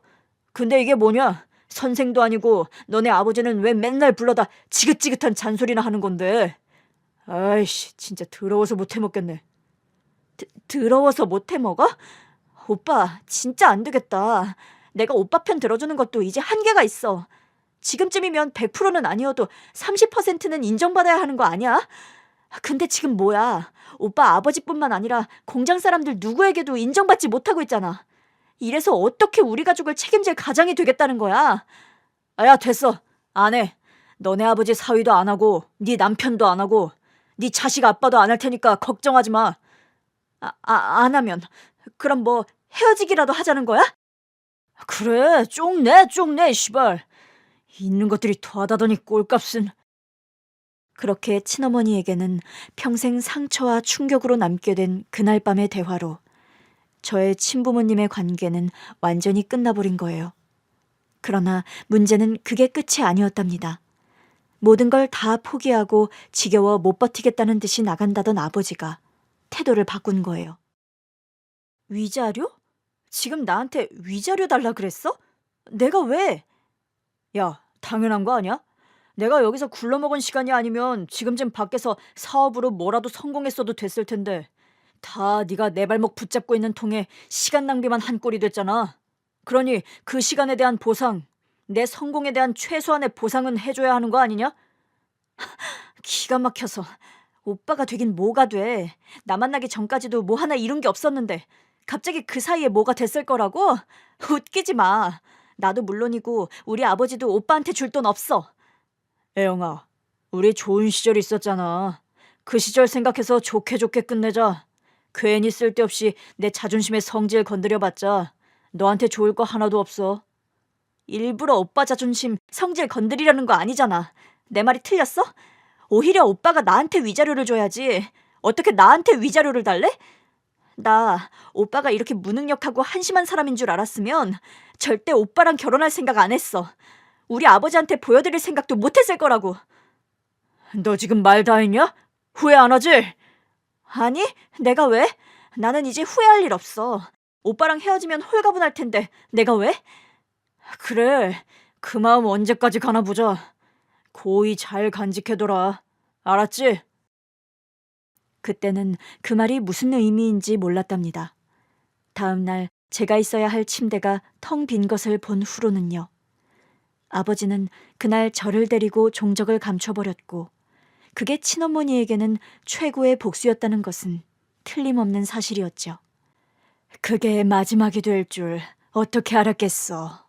근데 이게 뭐냐? 선생도 아니고 너네 아버지는 왜 맨날 불러다 지긋지긋한 잔소리나 하는 건데. 아이씨, 진짜 더러워서 못 해먹겠네. 더러워서 못 해먹어? 오빠, 진짜 안 되겠다. 내가 오빠 편 들어주는 것도 이제 한계가 있어. 지금쯤이면 100%는 아니어도 30%는 인정받아야 하는 거 아니야? 근데 지금 뭐야? 오빠 아버지뿐만 아니라 공장 사람들 누구에게도 인정받지 못하고 있잖아. 이래서 어떻게 우리 가족을 책임질 가장이 되겠다는 거야? 야, 됐어. 안 해. 너네 아버지 사위도 안 하고 네 남편도 안 하고 네 자식 아빠도 안 할 테니까 걱정하지 마. 안 하면 그럼 뭐 헤어지기라도 하자는 거야? 그래, 쪽내 시발. 있는 것들이 더하다더니 꼴값은. 그렇게 친어머니에게는 평생 상처와 충격으로 남게 된 그날 밤의 대화로 저의 친부모님의 관계는 완전히 끝나버린 거예요. 그러나 문제는 그게 끝이 아니었답니다. 모든 걸 다 포기하고 지겨워 못 버티겠다는 듯이 나간다던 아버지가 태도를 바꾼 거예요. 위자료? 지금 나한테 위자료 달라 그랬어? 내가 왜? 야, 당연한 거 아니야? 내가 여기서 굴러먹은 시간이 아니면 지금쯤 밖에서 사업으로 뭐라도 성공했어도 됐을 텐데 다 네가 내 발목 붙잡고 있는 통에 시간 낭비만 한 꼴이 됐잖아. 그러니 그 시간에 대한 보상, 내 성공에 대한 최소한의 보상은 해줘야 하는 거 아니냐? 기가 막혀서. 오빠가 되긴 뭐가 돼. 나 만나기 전까지도 뭐 하나 이룬 게 없었는데 갑자기 그 사이에 뭐가 됐을 거라고? 웃기지 마. 나도 물론이고 우리 아버지도 오빠한테 줄 돈 없어. 애영아, 우리 좋은 시절 있었잖아. 그 시절 생각해서 좋게 끝내자. 괜히 쓸데없이 내 자존심의 성질 건드려봤자 너한테 좋을 거 하나도 없어. 일부러 오빠 자존심, 성질 건드리려는 거 아니잖아. 내 말이 틀렸어? 오히려 오빠가 나한테 위자료를 줘야지. 어떻게 나한테 위자료를 달래? 나 오빠가 이렇게 무능력하고 한심한 사람인 줄 알았으면 절대 오빠랑 결혼할 생각 안 했어. 우리 아버지한테 보여드릴 생각도 못했을 거라고. 너 지금 말 다 했냐? 후회 안 하지? 아니, 내가 왜? 나는 이제 후회할 일 없어. 오빠랑 헤어지면 홀가분할 텐데 내가 왜? 그래, 그 마음 언제까지 가나 보자. 고이 잘 간직해둬라. 알았지? 그때는 그 말이 무슨 의미인지 몰랐답니다. 다음 날 제가 있어야 할 침대가 텅 빈 것을 본 후로는요. 아버지는 그날 저를 데리고 종적을 감춰버렸고 그게 친어머니에게는 최고의 복수였다는 것은 틀림없는 사실이었죠. 그게 마지막이 될 줄 어떻게 알았겠어.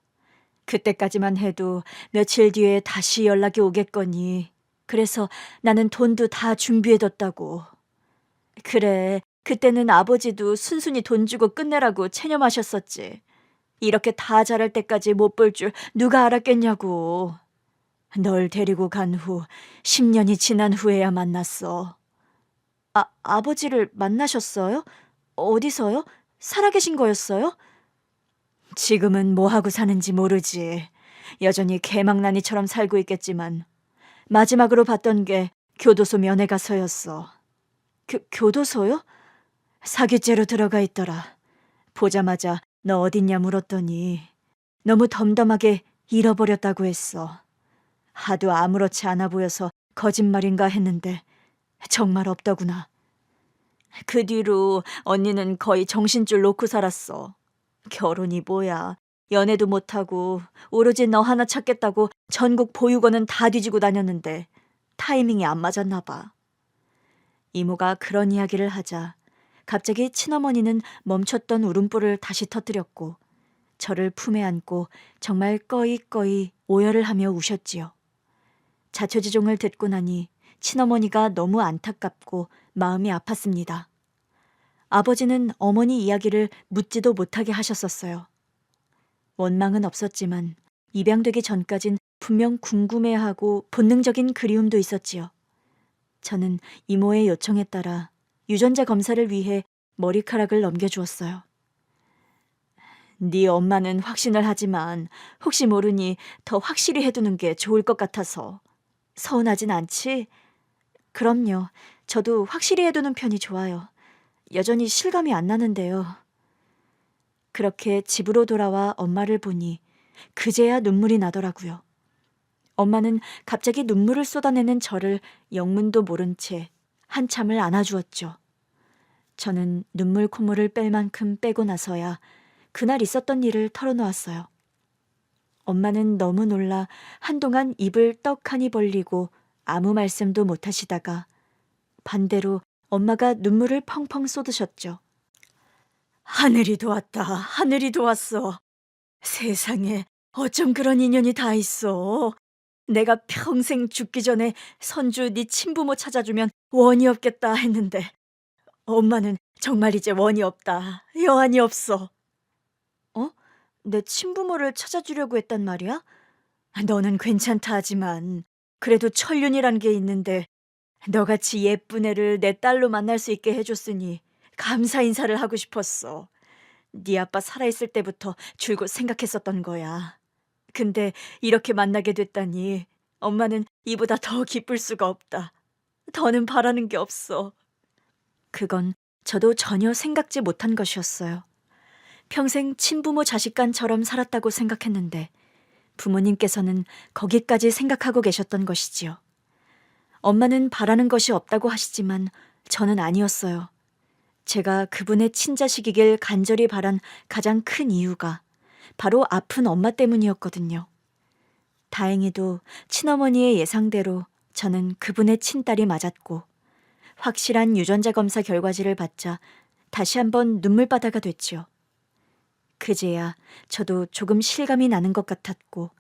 그때까지만 해도 며칠 뒤에 다시 연락이 오겠거니. 그래서 나는 돈도 다 준비해뒀다고. 그래, 그때는 아버지도 순순히 돈 주고 끝내라고 체념하셨었지. 이렇게 다 자랄 때까지 못 볼 줄 누가 알았겠냐고. 널 데리고 간 후 10년이 지난 후에야 만났어. 아버지를 만나셨어요? 어디서요? 살아계신 거였어요? 지금은 뭐 하고 사는지 모르지. 여전히 개망나니처럼 살고 있겠지만 마지막으로 봤던 게 교도소 면회 가서였어. 교도소요? 사기죄로 들어가 있더라. 보자마자 너 어딨냐 물었더니 너무 덤덤하게 잃어버렸다고 했어. 하도 아무렇지 않아 보여서 거짓말인가 했는데 정말 없더구나. 그 뒤로 언니는 거의 정신줄 놓고 살았어. 결혼이 뭐야. 연애도 못하고 오로지 너 하나 찾겠다고 전국 보육원은 다 뒤지고 다녔는데 타이밍이 안 맞았나 봐. 이모가 그런 이야기를 하자 갑자기 친어머니는 멈췄던 울음보를 다시 터뜨렸고 저를 품에 안고 정말 꺼이꺼이 오열을 하며 우셨지요. 자초지종을 듣고 나니 친어머니가 너무 안타깝고 마음이 아팠습니다. 아버지는 어머니 이야기를 묻지도 못하게 하셨었어요. 원망은 없었지만 입양되기 전까진 분명 궁금해하고 본능적인 그리움도 있었지요. 저는 이모의 요청에 따라 유전자 검사를 위해 머리카락을 넘겨주었어요. 네 엄마는 확신을 하지만 혹시 모르니 더 확실히 해두는 게 좋을 것 같아서. 서운하진 않지? 그럼요. 저도 확실히 해두는 편이 좋아요. 여전히 실감이 안 나는데요. 그렇게 집으로 돌아와 엄마를 보니 그제야 눈물이 나더라고요. 엄마는 갑자기 눈물을 쏟아내는 저를 영문도 모른 채 한참을 안아주었죠. 저는 눈물 콧물을 뺄 만큼 빼고 나서야 그날 있었던 일을 털어놓았어요. 엄마는 너무 놀라 한동안 입을 떡하니 벌리고 아무 말씀도 못 하시다가 반대로 엄마가 눈물을 펑펑 쏟으셨죠. 하늘이 도왔다. 하늘이 도왔어. 세상에 어쩜 그런 인연이 다 있어. 내가 평생 죽기 전에 선주 네 친부모 찾아주면 원이 없겠다 했는데 엄마는 정말 이제 원이 없다. 여한이 없어. 어? 내 친부모를 찾아주려고 했단 말이야? 너는 괜찮다 하지만 그래도 천륜이란 게 있는데 너같이 예쁜 애를 내 딸로 만날 수 있게 해줬으니 감사 인사를 하고 싶었어. 네 아빠 살아있을 때부터 줄곧 생각했었던 거야. 근데 이렇게 만나게 됐다니 엄마는 이보다 더 기쁠 수가 없다. 더는 바라는 게 없어. 그건 저도 전혀 생각지 못한 것이었어요. 평생 친부모 자식간처럼 살았다고 생각했는데 부모님께서는 거기까지 생각하고 계셨던 것이지요. 엄마는 바라는 것이 없다고 하시지만 저는 아니었어요. 제가 그분의 친자식이길 간절히 바란 가장 큰 이유가 바로 아픈 엄마 때문이었거든요. 다행히도 친어머니의 예상대로 저는 그분의 친딸이 맞았고 확실한 유전자 검사 결과지를 받자 다시 한번 눈물바다가 됐지요. 그제야 저도 조금 실감이 나는 것 같았고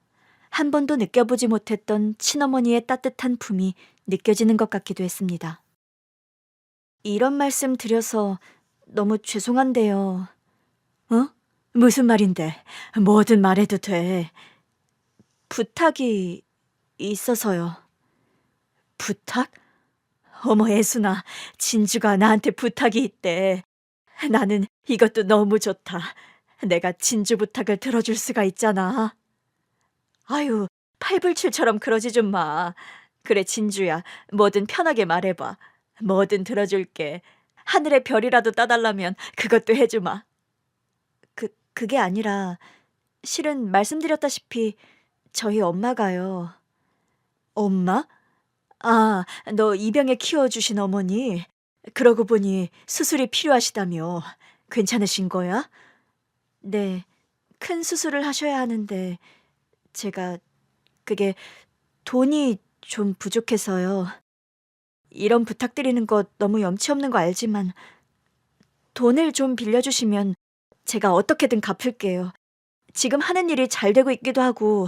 한 번도 느껴보지 못했던 친어머니의 따뜻한 품이 느껴지는 것 같기도 했습니다. 이런 말씀 드려서 너무 죄송한데요. 어? 무슨 말인데? 뭐든 말해도 돼. 부탁이 있어서요. 부탁? 어머 애순아, 진주가 나한테 부탁이 있대. 나는 이것도 너무 좋다. 내가 진주 부탁을 들어줄 수가 있잖아. 아유, 팔불출처럼 그러지 좀 마. 그래 진주야, 뭐든 편하게 말해봐. 뭐든 들어줄게. 하늘의 별이라도 따달라면 그것도 해주마. 그게 아니라 실은 말씀드렸다시피 저희 엄마가요. 엄마? 아, 너 입양에 키워주신 어머니? 그러고 보니 수술이 필요하시다며. 괜찮으신 거야? 네, 큰 수술을 하셔야 하는데 제가 그게 돈이 좀 부족해서요. 이런 부탁드리는 거 너무 염치 없는 거 알지만 돈을 좀 빌려주시면 제가 어떻게든 갚을게요. 지금 하는 일이 잘 되고 있기도 하고.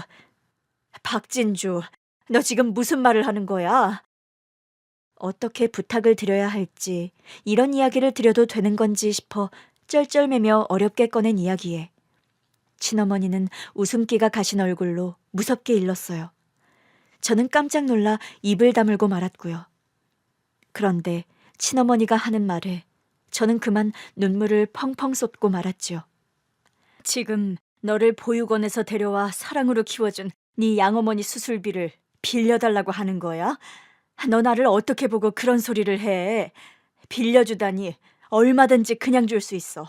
박진주, 너 지금 무슨 말을 하는 거야? 어떻게 부탁을 드려야 할지, 이런 이야기를 드려도 되는 건지 싶어 쩔쩔매며 어렵게 꺼낸 이야기에 친어머니는 웃음기가 가신 얼굴로 무섭게 일렀어요. 저는 깜짝 놀라 입을 다물고 말았고요. 그런데 친어머니가 하는 말에 저는 그만 눈물을 펑펑 쏟고 말았지요. 지금 너를 보육원에서 데려와 사랑으로 키워준 네 양어머니 수술비를 빌려달라고 하는 거야? 너 나를 어떻게 보고 그런 소리를 해? 빌려주다니 얼마든지 그냥 줄 수 있어.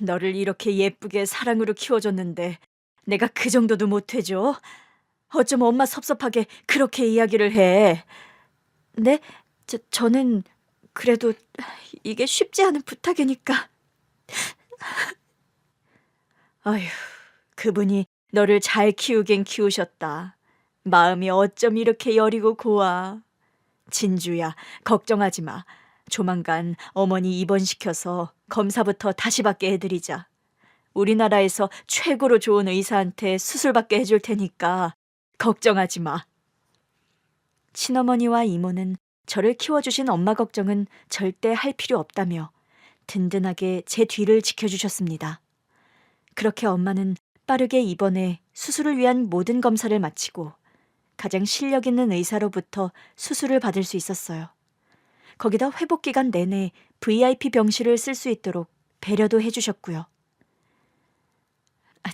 너를 이렇게 예쁘게 사랑으로 키워줬는데 내가 그 정도도 못 해줘? 어쩜 엄마 섭섭하게 그렇게 이야기를 해? 네? 저는 그래도 이게 쉽지 않은 부탁이니까. 아휴, 그분이 너를 잘 키우긴 키우셨다. 마음이 어쩜 이렇게 여리고 고와. 진주야, 걱정하지 마. 조만간 어머니 입원시켜서 검사부터 다시 받게 해드리자. 우리나라에서 최고로 좋은 의사한테 수술받게 해줄 테니까 걱정하지 마. 친어머니와 이모는 저를 키워주신 엄마 걱정은 절대 할 필요 없다며 든든하게 제 뒤를 지켜주셨습니다. 그렇게 엄마는 빠르게 입원해 수술을 위한 모든 검사를 마치고 가장 실력 있는 의사로부터 수술을 받을 수 있었어요. 거기다 회복 기간 내내 VIP 병실을 쓸 수 있도록 배려도 해주셨고요.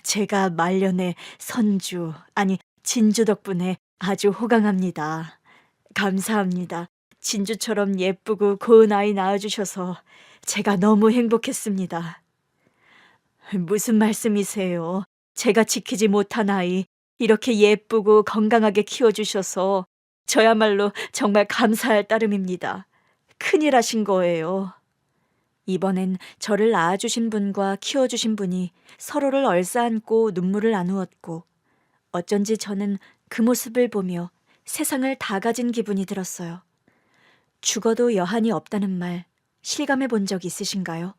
제가 말년에 선주, 아니 진주 덕분에 아주 호강합니다. 감사합니다. 진주처럼 예쁘고 고운 아이 낳아주셔서 제가 너무 행복했습니다. 무슨 말씀이세요? 제가 지키지 못한 아이 이렇게 예쁘고 건강하게 키워주셔서 저야말로 정말 감사할 따름입니다. 큰일 하신 거예요. 이번엔 저를 낳아주신 분과 키워주신 분이 서로를 얼싸안고 눈물을 나누었고 어쩐지 저는 그 모습을 보며 세상을 다 가진 기분이 들었어요. 죽어도 여한이 없다는 말 실감해 본 적 있으신가요?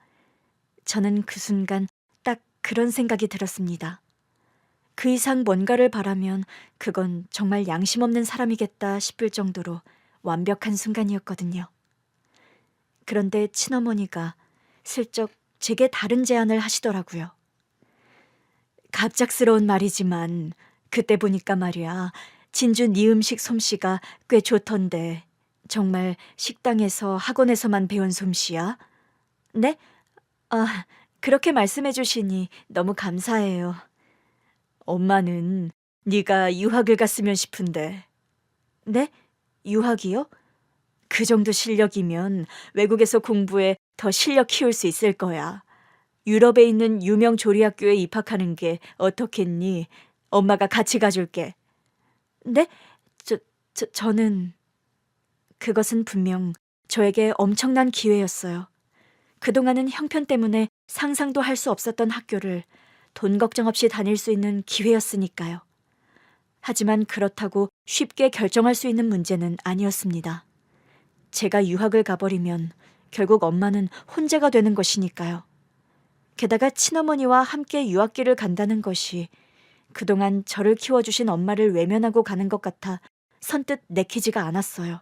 저는 그 순간 딱 그런 생각이 들었습니다. 그 이상 뭔가를 바라면 그건 정말 양심 없는 사람이겠다 싶을 정도로 완벽한 순간이었거든요. 그런데 친어머니가 슬쩍 제게 다른 제안을 하시더라고요. 갑작스러운 말이지만 그때 보니까 말이야, 진주 네 음식 솜씨가 꽤 좋던데 정말 식당에서 학원에서만 배운 솜씨야? 네? 아, 그렇게 말씀해 주시니 너무 감사해요. 엄마는 네가 유학을 갔으면 싶은데. 네? 유학이요? 그 정도 실력이면 외국에서 공부해 더 실력 키울 수 있을 거야. 유럽에 있는 유명 조리학교에 입학하는 게 어떻겠니? 엄마가 같이 가줄게. 네? 저는 그것은 분명 저에게 엄청난 기회였어요. 그동안은 형편 때문에 상상도 할 수 없었던 학교를 돈 걱정 없이 다닐 수 있는 기회였으니까요. 하지만 그렇다고 쉽게 결정할 수 있는 문제는 아니었습니다. 제가 유학을 가버리면 결국 엄마는 혼자가 되는 것이니까요. 게다가 친어머니와 함께 유학길을 간다는 것이 그동안 저를 키워주신 엄마를 외면하고 가는 것 같아 선뜻 내키지가 않았어요.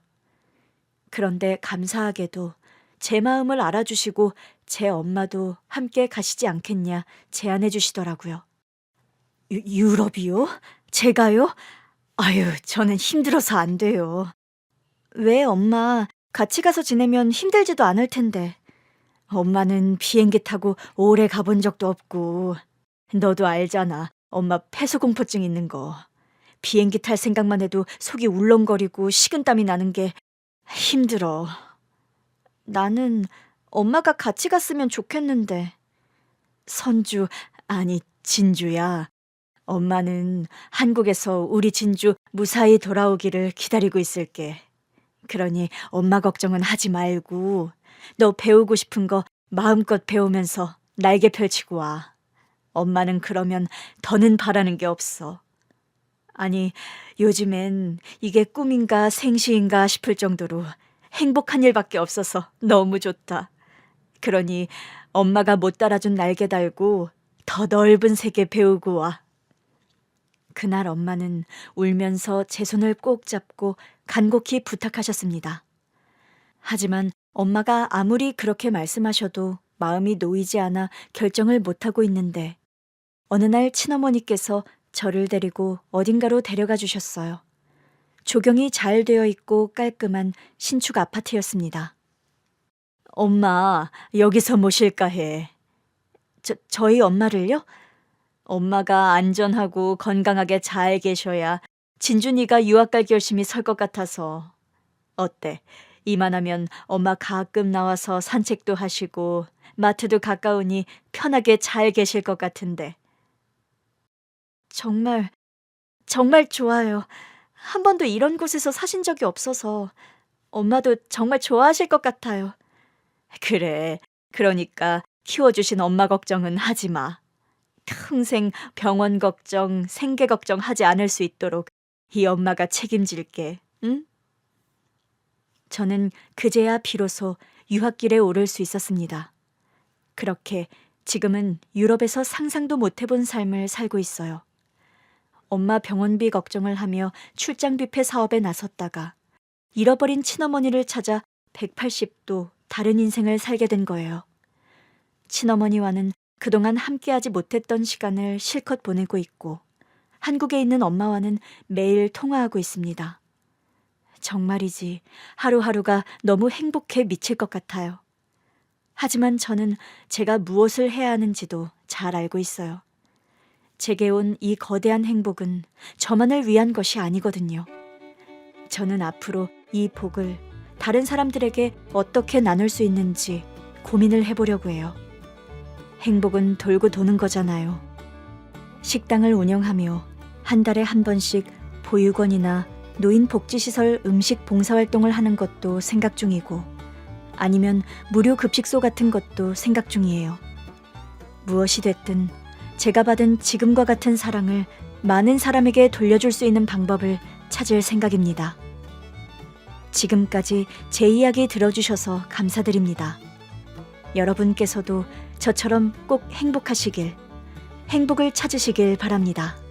그런데 감사하게도 제 마음을 알아주시고 제 엄마도 함께 가시지 않겠냐 제안해 주시더라고요. 유럽이요? 제가요? 아유, 저는 힘들어서 안 돼요. 왜 엄마, 같이 가서 지내면 힘들지도 않을 텐데. 엄마는 비행기 타고 오래 가본 적도 없고. 너도 알잖아. 엄마 폐소공포증 있는 거. 비행기 탈 생각만 해도 속이 울렁거리고 식은땀이 나는 게 힘들어. 나는 엄마가 같이 갔으면 좋겠는데. 선주, 아니 진주야. 엄마는 한국에서 우리 진주 무사히 돌아오기를 기다리고 있을게. 그러니 엄마 걱정은 하지 말고 너 배우고 싶은 거 마음껏 배우면서 날개 펼치고 와. 엄마는 그러면 더는 바라는 게 없어. 아니, 요즘엔 이게 꿈인가 생시인가 싶을 정도로 행복한 일밖에 없어서 너무 좋다. 그러니 엄마가 못 따라준 날개 달고 더 넓은 세계 배우고 와. 그날 엄마는 울면서 제 손을 꼭 잡고 간곡히 부탁하셨습니다. 하지만 엄마가 아무리 그렇게 말씀하셔도 마음이 놓이지 않아 결정을 못하고 있는데 어느 날 친어머니께서 저를 데리고 어딘가로 데려가 주셨어요. 조경이 잘 되어 있고 깔끔한 신축 아파트였습니다. 엄마, 여기서 모실까 해. 저희 엄마를요? 엄마가 안전하고 건강하게 잘 계셔야 진준이가 유학 갈 결심이 설 것 같아서. 어때? 이만하면 엄마 가끔 나와서 산책도 하시고 마트도 가까우니 편하게 잘 계실 것 같은데. 정말, 정말 좋아요. 한 번도 이런 곳에서 사신 적이 없어서 엄마도 정말 좋아하실 것 같아요. 그래. 그러니까 키워주신 엄마 걱정은 하지 마. 평생 병원 걱정, 생계 걱정 하지 않을 수 있도록 이 엄마가 책임질게. 응? 저는 그제야 비로소 유학길에 오를 수 있었습니다. 그렇게 지금은 유럽에서 상상도 못 해본 삶을 살고 있어요. 엄마 병원비 걱정을 하며 출장 뷔페 사업에 나섰다가 잃어버린 친어머니를 찾아 180도 다른 인생을 살게 된 거예요. 친어머니와는 그동안 함께하지 못했던 시간을 실컷 보내고 있고 한국에 있는 엄마와는 매일 통화하고 있습니다. 정말이지 하루하루가 너무 행복해 미칠 것 같아요. 하지만 저는 제가 무엇을 해야 하는지도 잘 알고 있어요. 제게 온 이 거대한 행복은 저만을 위한 것이 아니거든요. 저는 앞으로 이 복을 다른 사람들에게 어떻게 나눌 수 있는지 고민을 해보려고 해요. 행복은 돌고 도는 거잖아요. 식당을 운영하며 한 달에 한 번씩 보육원이나 노인복지시설 음식 봉사활동을 하는 것도 생각 중이고 아니면 무료 급식소 같은 것도 생각 중이에요. 무엇이 됐든 제가 받은 지금과 같은 사랑을 많은 사람에게 돌려줄 수 있는 방법을 찾을 생각입니다. 지금까지 제 이야기 들어주셔서 감사드립니다. 여러분께서도 저처럼 꼭 행복하시길, 행복을 찾으시길 바랍니다.